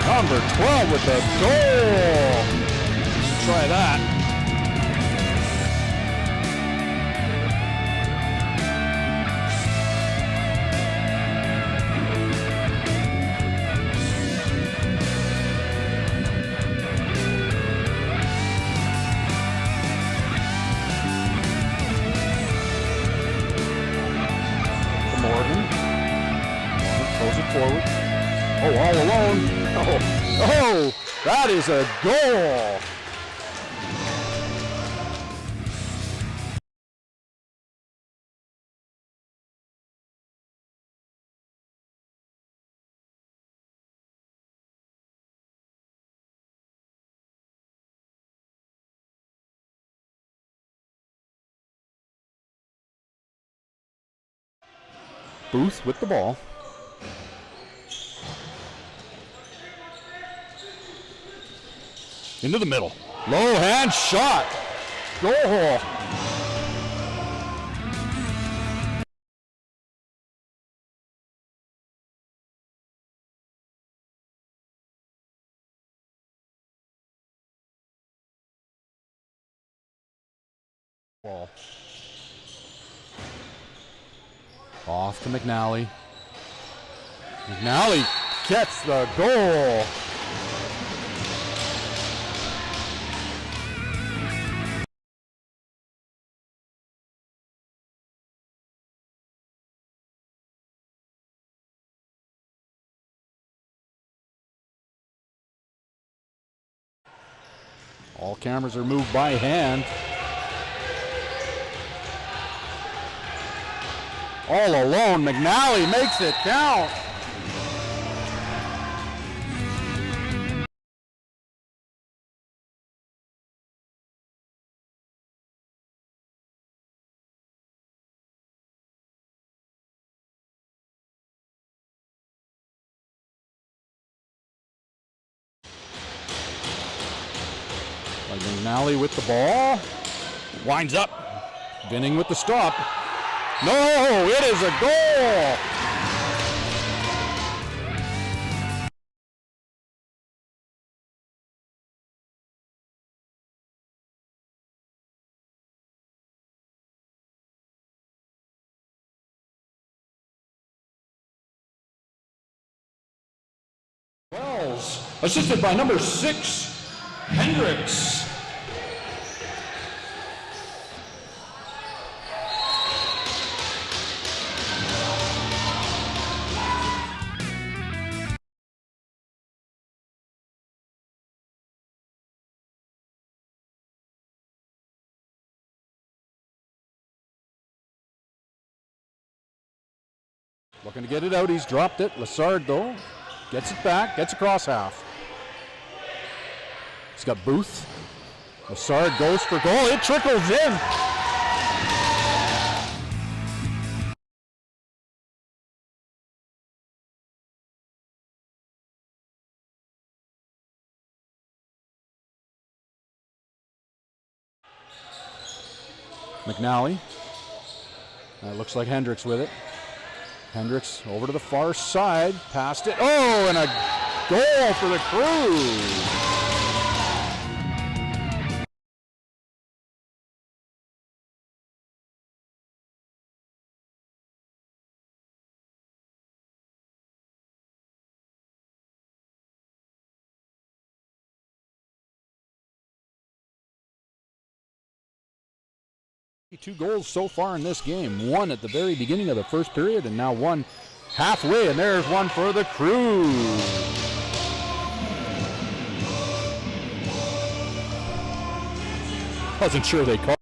Number 12 with the goal. Try that. Morgan throws it forward. Oh, all alone. Oh, that is a goal. Booth with the ball. Into the middle. Low hand shot. Goal. Ball. Off to McNally. McNally gets the goal. All cameras are moved by hand. All alone, McNally makes it count. McNally with the ball. Winds up. Binning with the stop. No, it is a goal. Wells, assisted by number 6, Hendricks. Looking to get it out. He's dropped it. Lassard, though, gets it back. Gets across half. He's got Booth. Lassard goes for goal. It trickles in. McNally. That looks like Hendricks with it. Hendricks over to the far side, past it. Oh, and a goal for the Crude. Two goals so far in this game. One at the very beginning of the first period, and now one halfway, and there's one for the Crude. Wasn't sure they called.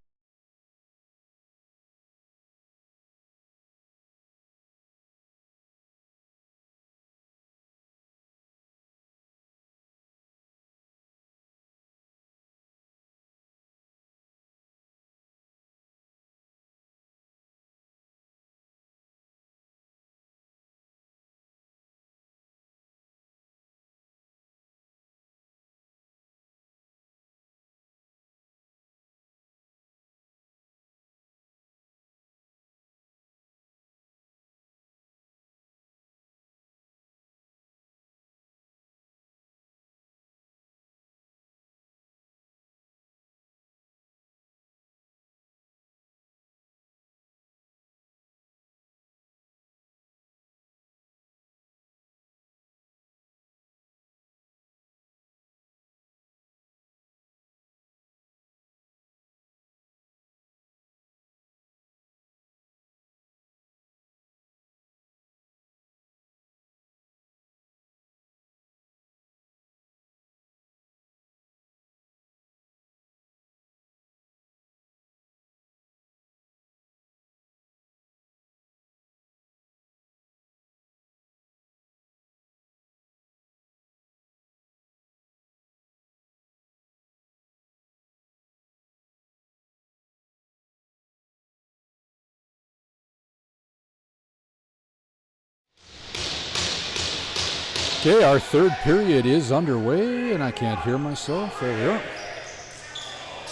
Okay, our third period is underway, and I can't hear myself. There we are.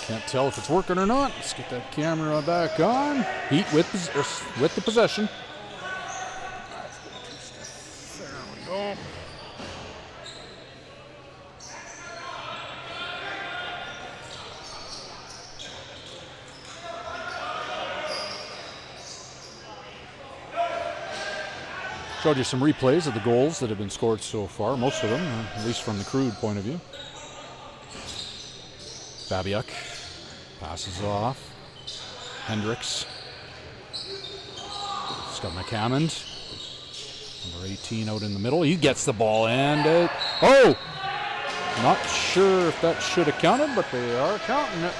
Can't tell if it's working or not. Let's get that camera back on. Heat with the possession. There we go. Showed you some replays of the goals that have been scored so far, most of them, at least from the Crude point of view. Babiuk passes off. Hendricks. It's got McCammond. Number 18 out in the middle. He gets the ball and not sure if that should have counted, but they are counting it.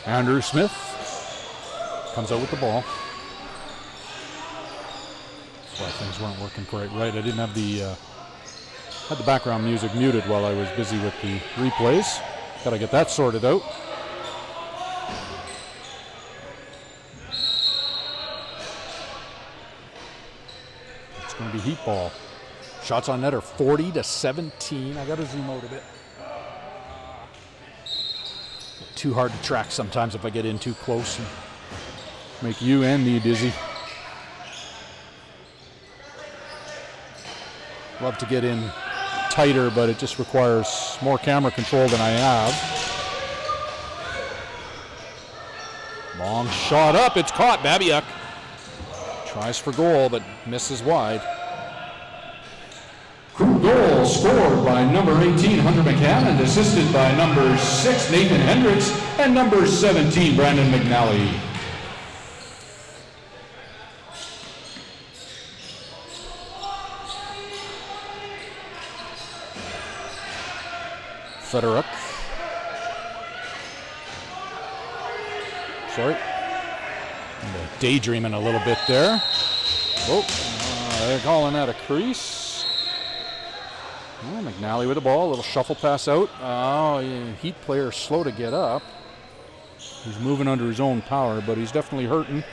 Andrew Smith comes out with the ball. That's why things weren't working quite right. I didn't have had the background music muted while I was busy with the replays. Gotta get that sorted out. It's going to be heat ball. Shots on net are 40-17. I gotta zoom out a bit. Too hard to track sometimes if I get in too close and make you and me dizzy. Love to get in tighter, but it just requires more camera control than I have. Long shot up, it's caught. Babiuk tries for goal, but misses wide. Crude goal scored by number 18, Hunter McCammond, assisted by number 6, Nathan Hendricks, and number 17, Brandon McNally. Federer. Sorry. Daydreaming a little bit there. They're calling that a crease. Oh, McNally with the ball, a little shuffle pass out. Heat player slow to get up. He's moving under his own power, but he's definitely hurting.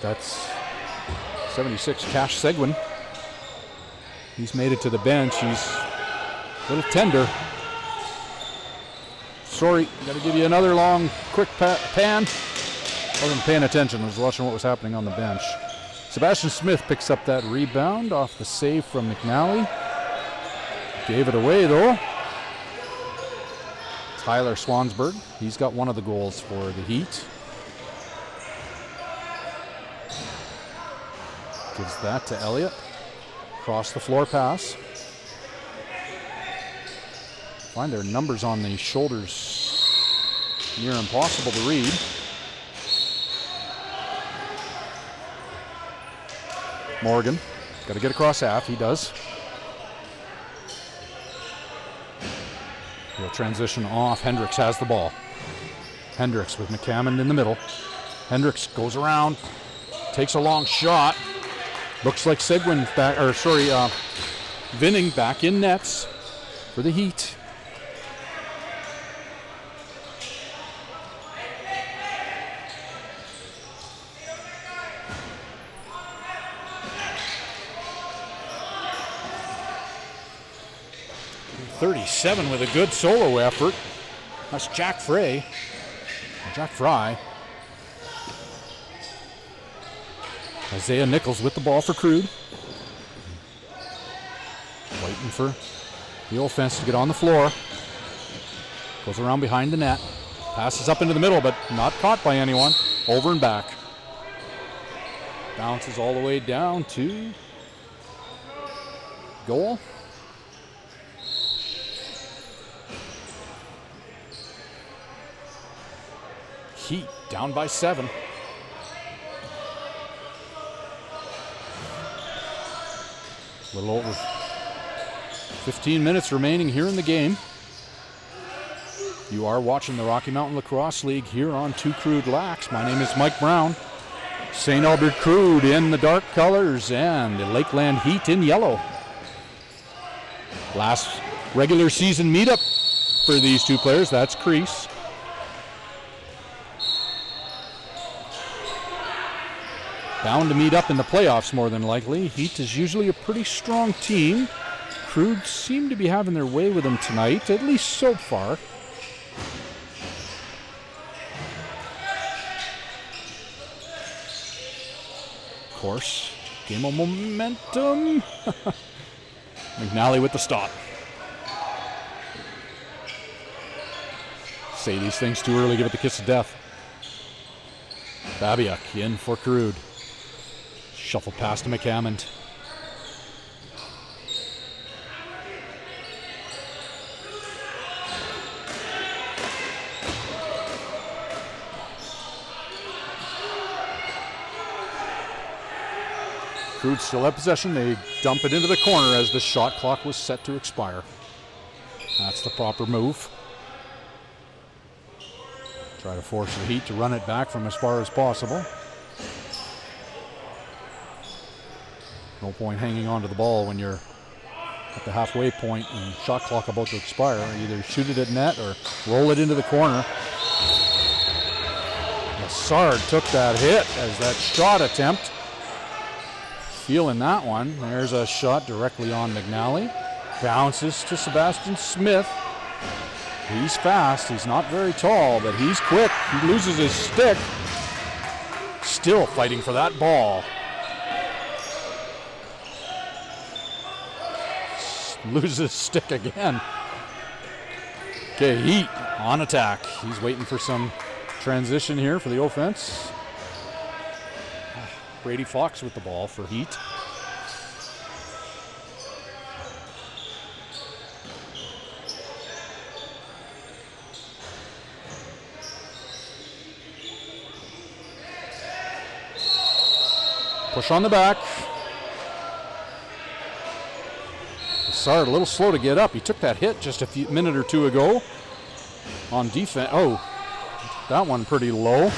That's 76, Cash Seguin. He's made it to the bench. He's a little tender. Sorry, got to give you another long, quick pan. Wasn't paying attention. I was watching what was happening on the bench. Sebastian Smith picks up that rebound off the save from McNally. Gave it away, though. Tyler Swansburg. He's got one of the goals for the Heat. Gives that to Elliott. Across the floor pass. Find their numbers on the shoulders near impossible to read. Morgan, got to get across half. He does. He'll transition off. Hendricks has the ball. Hendricks with McCammond in the middle. Hendricks goes around, takes a long shot. Looks like Vinning back in nets for the Heat. .37 with a good solo effort. That's Jack Fry. Isaiah Nichols with the ball for Crude. Waiting for the offense to get on the floor. Goes around behind the net. Passes up into the middle, but not caught by anyone. Over and back. Bounces all the way down to goal. Heat down by 7. A little over 15 minutes remaining here in the game. You are watching the Rocky Mountain Lacrosse League here on 2 Crude Lax. My name is Mike Brown. St. Albert Crude in the dark colors and the Lakeland Heat in yellow. Last regular season meetup for these two players. That's Crease. Bound to meet up in the playoffs more than likely. Heat is usually a pretty strong team. Crude seem to be having their way with them tonight, at least so far. Of course, game of momentum. McNally with the stop. Say these things too early, give it the kiss of death. Babiak in for Crude. Shuffle pass to McCammond. Crude still have possession. They dump it into the corner as the shot clock was set to expire. That's the proper move. Try to force the Heat to run it back from as far as possible. No point hanging on to the ball when you're at the halfway point and shot clock about to expire. Either shoot it at net or roll it into the corner. Lassard took that hit as that shot attempt. Feeling that one. There's a shot directly on McNally. Bounces to Sebastian Smith. He's fast. He's not very tall, but he's quick. He loses his stick. Still fighting for that ball. Loses his stick again. Okay, Heat on attack. He's waiting for some transition here for the offense. Brady Fox with the ball for Heat. Push on the back. Lassard a little slow to get up. He took that hit just a minute or two ago on defense. Oh, that one pretty low.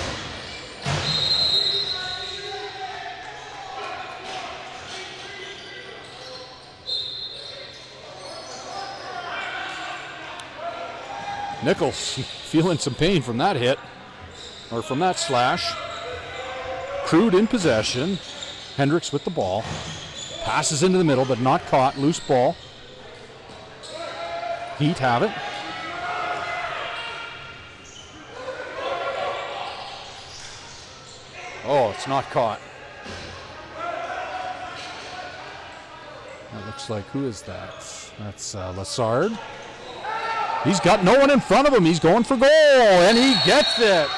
Nichols feeling some pain from that hit, or from that slash. Crude in possession. Hendricks with the ball. Passes into the middle, but not caught. Loose ball. Heat have it. Oh, it's not caught. That looks like, who is that? That's Lassard. He's got no one in front of him. He's going for goal, and he gets it.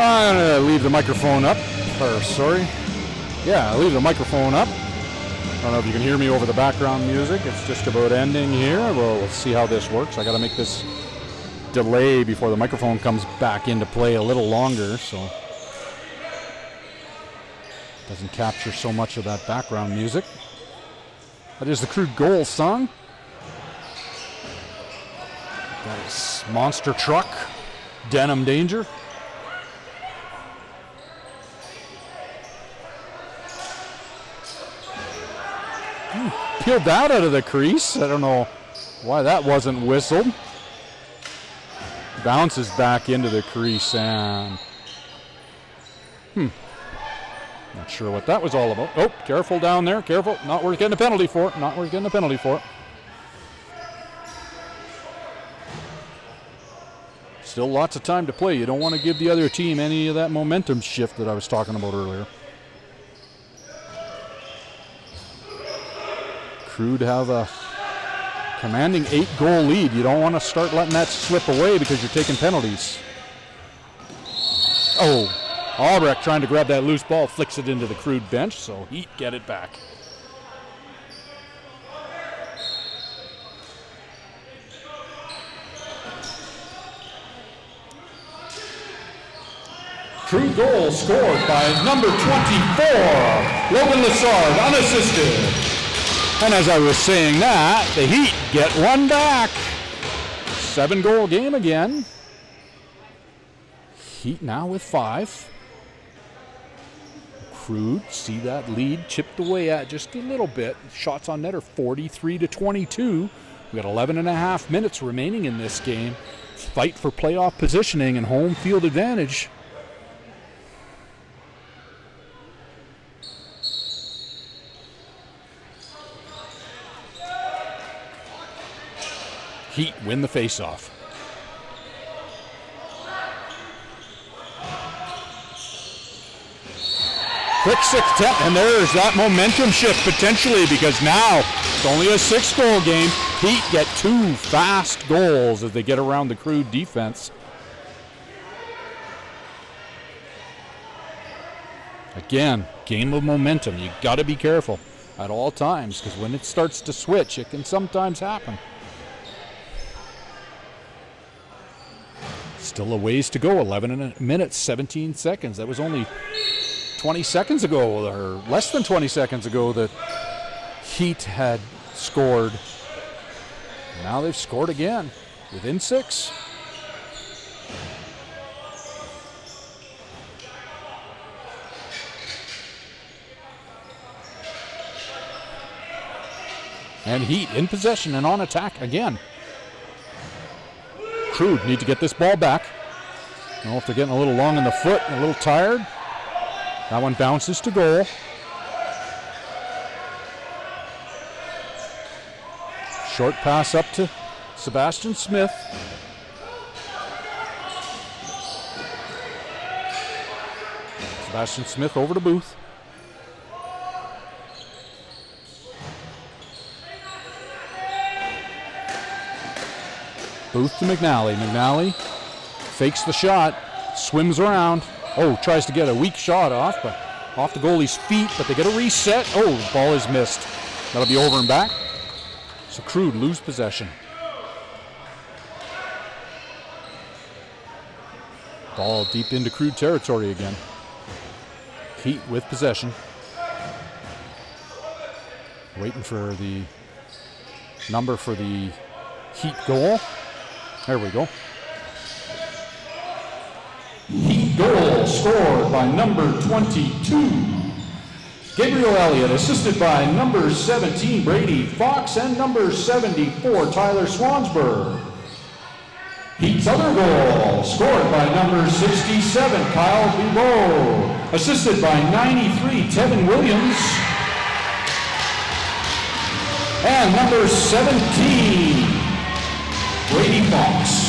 I'm going to leave the microphone up. I'll leave the microphone up. I don't know if you can hear me over the background music. It's just about ending here. Well, we'll see how this works. I got to make this delay before the microphone comes back into play a little longer, so it doesn't capture so much of that background music. That is the Crude goal song. That is Monster Truck, Denim Danger. Peeled that out of the crease. I don't know why that wasn't whistled. Bounces back into the crease and not sure what that was all about. Oh, careful down there. Careful. Not worth getting a penalty for it. Not worth getting a penalty for it. Still lots of time to play. You don't want to give the other team any of that momentum shift that I was talking about earlier. Crude have a commanding 8-goal lead. You don't want to start letting that slip away because you're taking penalties. Oh, Albrecht trying to grab that loose ball, flicks it into the Crude bench, so Heat get it back. Crude goal scored by number 24, Logan Lessard, unassisted. And as I was saying that, the Heat get one back. 7-goal game again. Heat now with 5. Crude, see that lead chipped away at just a little bit. Shots on net are 43-22. We got 11 and a half minutes remaining in this game. Fight for playoff positioning and home field advantage. Heat win the faceoff. Quick 6-10, and there's that momentum shift potentially, because now it's only a 6-goal game. Heat get 2 fast goals as they get around the Crude defense. Again, game of momentum. You got to be careful at all times, because when it starts to switch, it can sometimes happen. Still a ways to go, 11 minutes, 17 seconds. That was only 20 seconds ago, or less than 20 seconds ago, that Heat had scored. Now they've scored again, within 6. And Heat in possession and on attack again. Crude need to get this ball back. I don't know if they're getting a little long in the foot, a little tired. That one bounces to goal. Short pass up to Sebastian Smith. Sebastian Smith over to Booth. Booth to McNally. McNally fakes the shot, swims around. Oh, tries to get a weak shot off, but off the goalie's feet, but they get a reset. Oh, the ball is missed. That'll be over and back. So Crude lose possession. Ball deep into Crude territory again. Heat with possession. Waiting for the number for the Heat goal. There we go. Heat goal scored by number 22, Gabriel Elliott, assisted by number 17, Brady Fox, and number 74, Tyler Swansberg. Heat's other goal scored by number 67, Kyle Bibeau, assisted by 93, Tevin Williams, and number 17, Brady Fox.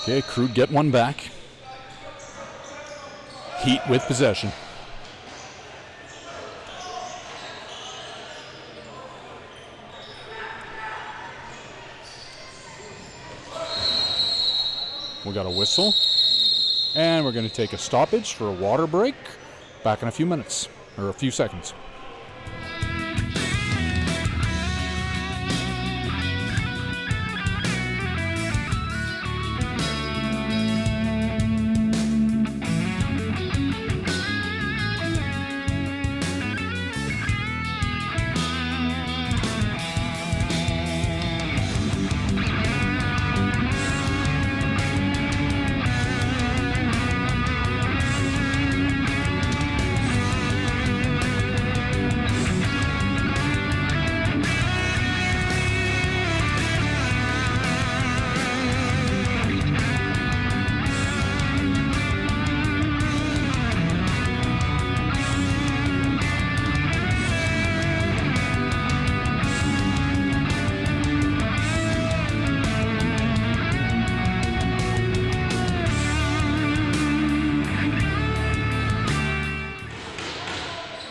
Okay, Crude get one back. Heat with possession. We got a whistle. And we're going to take a stoppage for a water break. Back in a few minutes, or a few seconds.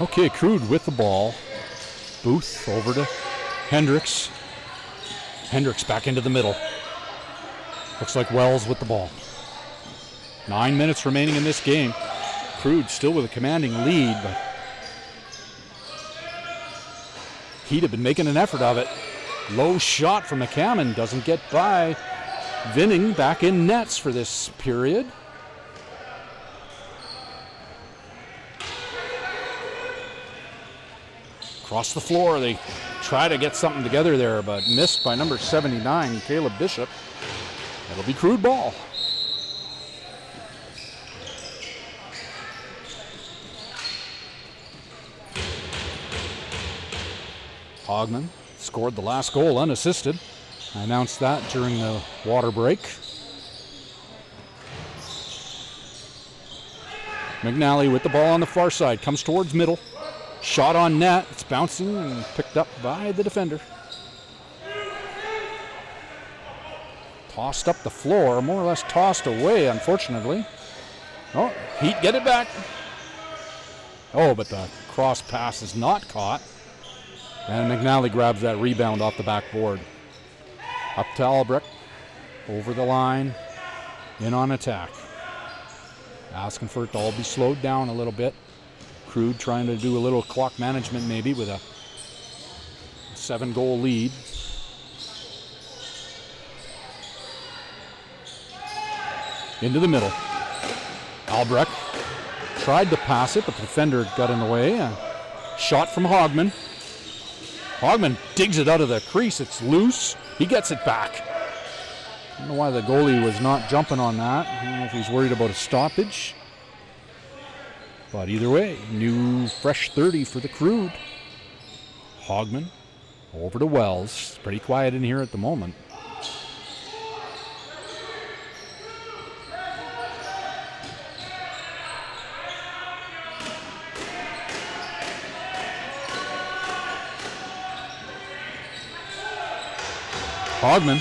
Okay, Crude with the ball. Booth over to Hendricks. Hendricks back into the middle. Looks like Wells with the ball. 9 minutes remaining in this game. Crude still with a commanding lead, but Heat have been making an effort of it. Low shot from McCammon, doesn't get by. Vinning back in nets for this period. Across the floor, they try to get something together there, but missed by number 79, Caleb Bishop. It'll be Crude ball. Hogman scored the last goal unassisted. I announced that during the water break. McNally with the ball on the far side, comes towards middle. Shot on net, it's bouncing and picked up by the defender. Tossed up the floor, more or less tossed away, unfortunately. Oh, Heat get it back. Oh, but the cross pass is not caught. And McNally grabs that rebound off the backboard. Up to Albrecht, over the line, in on attack. Asking for it to all be slowed down a little bit. Crude trying to do a little clock management maybe with a 7-goal lead. Into the middle. Albrecht tried to pass it, but the defender got in the way. Shot from Hogman. Hogman digs it out of the crease. It's loose. He gets it back. I don't know why the goalie was not jumping on that. I don't know if he's worried about a stoppage. But either way, new fresh 30 for the Crude. Hogman over to Wells. It's pretty quiet in here at the moment. Hogman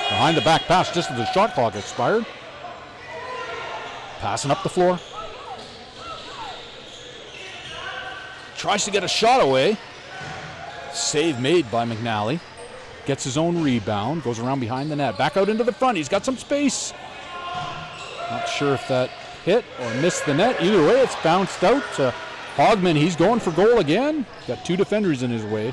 behind the back pass just as the shot clock expired. Passing up the floor. Tries to get a shot away. Save made by McNally. Gets his own rebound. Goes around behind the net. Back out into the front. He's got some space. Not sure if that hit or missed the net. Either way, it's bounced out to Hogman. He's going for goal again. Got two defenders in his way.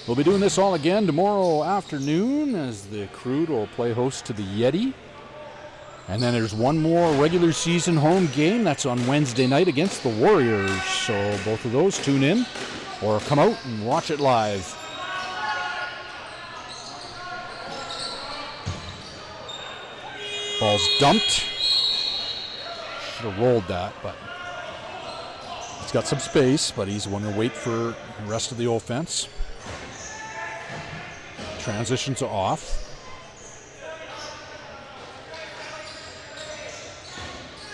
We'll be doing this all again tomorrow afternoon as the Crude will play host to the Yeti. And then there's one more regular season home game. That's on Wednesday night against the Warriors. So both of those, tune in or come out and watch it live. Ball's dumped. Should have rolled that, but he's got some space, but he's going to wait for the rest of the offense. Transitions off.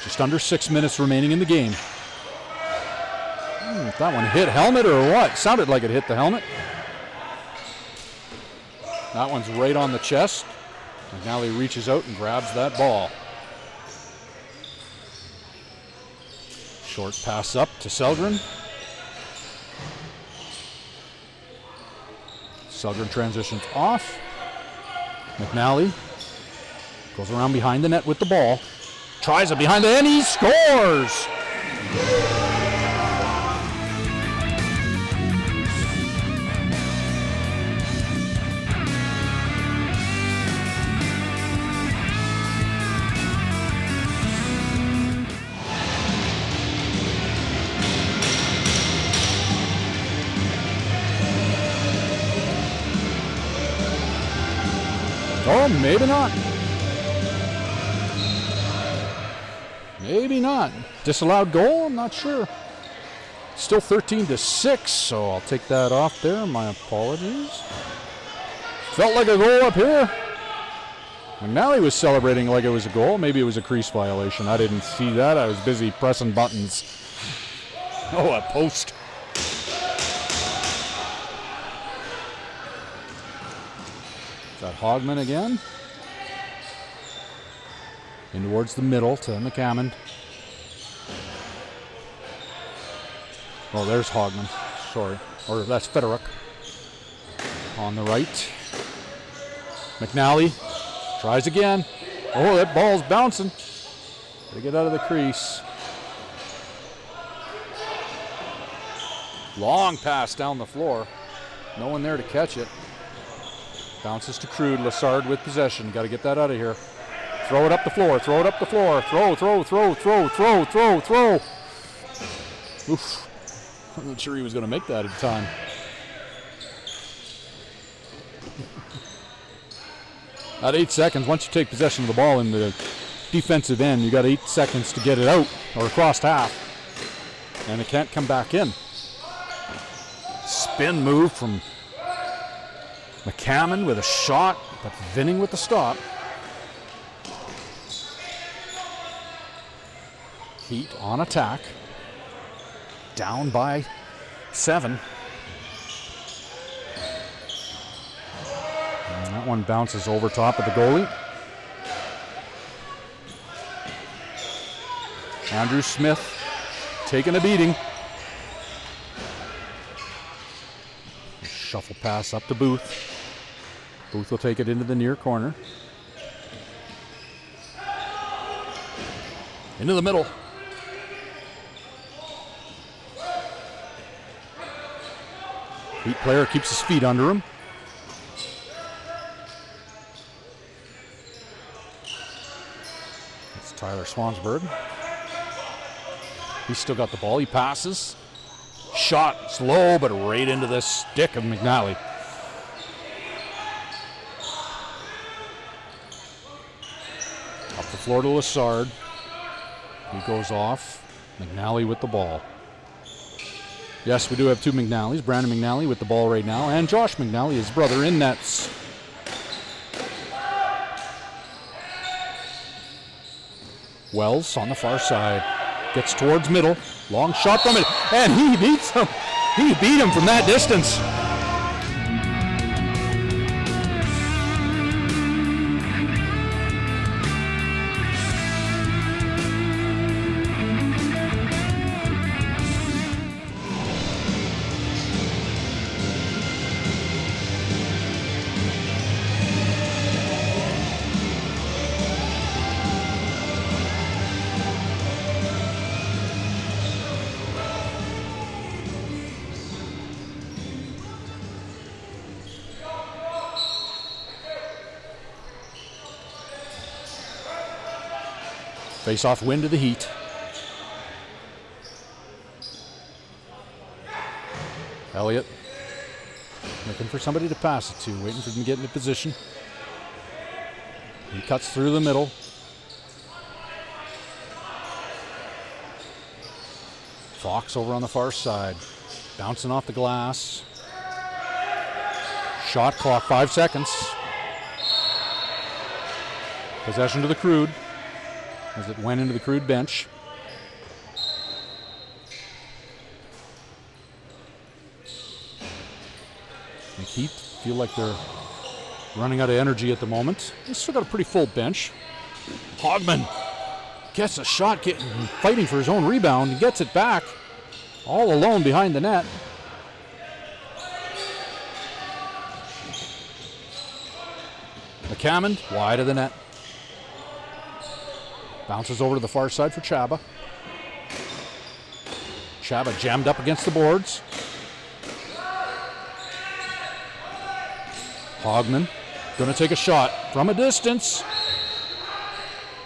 Just under 6 minutes remaining in the game. If that one hit helmet or what? Sounded like it hit the helmet. That one's right on the chest. And now he reaches out and grabs that ball. Short pass up to Selgren. Selgren transitions off. McNally goes around behind the net with the ball. Tries it behind the net, and he scores! Oh, maybe not. Maybe not. Disallowed goal? I'm not sure. Still 13-6, so I'll take that off there. My apologies. Felt like a goal up here. McNally was celebrating like it was a goal. Maybe it was a crease violation. I didn't see that. I was busy pressing buttons. Oh, a post. Is that Hogman again? In towards the middle to McCammon. Oh, there's Hogman. Sorry. Or that's Fedoruk. On the right. McNally tries again. Oh, that ball's bouncing. Gotta get out of the crease. Long pass down the floor. No one there to catch it. Bounces to Crude. Lassard with possession. Got to get that out of here. Throw it up the floor. Throw it up the floor. Throw. Oof. I'm not sure he was going to make that in time. At 8 seconds, once you take possession of the ball in the defensive end, you got 8 seconds to get it out or across half. And it can't come back in. Spin move from McCammon with a shot, but Vinning with the stop. Heat on attack. Down by 7. And that one bounces over top of the goalie. Andrew Smith taking a beating. Shuffle pass up to Booth. Booth will take it into the near corner. Into the middle. Heat player keeps his feet under him. That's Tyler Swansburg. He's still got the ball. He passes. Shot slow, but right into the stick of McNally. Up the floor to Lassard. He goes off. McNally with the ball. Yes, we do have 2 McNallys. Brandon McNally with the ball right now, and Josh McNally, his brother, in nets. Wells on the far side. Gets towards middle. Long shot from it, and he beats him. He beat him from that distance. Face-off win to the Heat. Elliott looking for somebody to pass it to, waiting for him to get into position. He cuts through the middle. Fox over on the far side. Bouncing off the glass. Shot clock, 5 seconds. Possession to the Crude as it went into the Crude bench. The Heat feel like they're running out of energy at the moment. They still got a pretty full bench. Hogman gets a shot, fighting for his own rebound. He gets it back, all alone behind the net. McCammon, wide of the net. Bounces over to the far side for Chaba. Chaba jammed up against the boards. Hogman going to take a shot from a distance.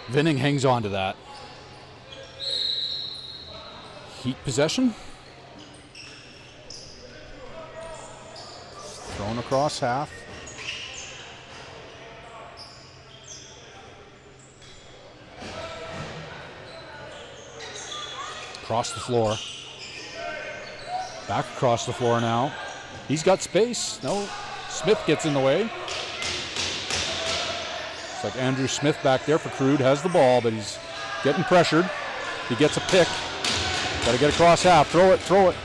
Vinning hangs on to that. Heat possession. Thrown across half. Across the floor. Back across the floor now. He's got space. No, Smith gets in the way. It's like Andrew Smith back there for Crude has the ball, but he's getting pressured. He gets a pick. Got to get across half. Throw it, throw it.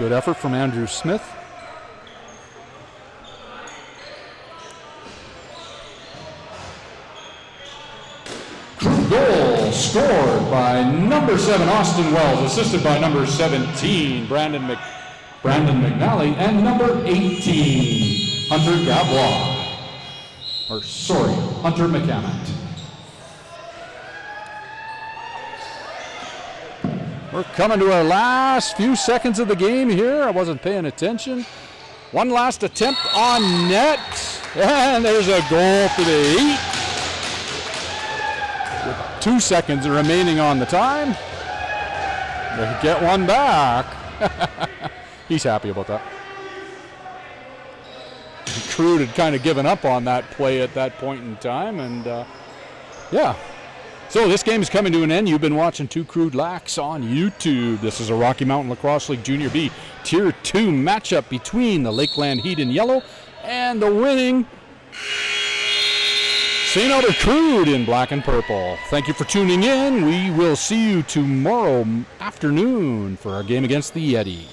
Good effort from Andrew Smith. Goal scored by number 7, Austin Wells, assisted by number 17, Brandon McNally, and number 18, Hunter McCammett. We're coming to our last few seconds of the game here. I wasn't paying attention. One last attempt on net, and there's a goal for the Heat. With 2 seconds remaining on the time, they get one back. He's happy about that. Crude had kind of given up on that play at that point in time, and yeah. So this game is coming to an end. You've been watching Two Crude Lax on YouTube. This is a Rocky Mountain Lacrosse League Junior B Tier 2 matchup between the Lakeland Heat in yellow and the winning St. Albert Crude in black and purple. Thank you for tuning in. We will see you tomorrow afternoon for our game against the Yeti.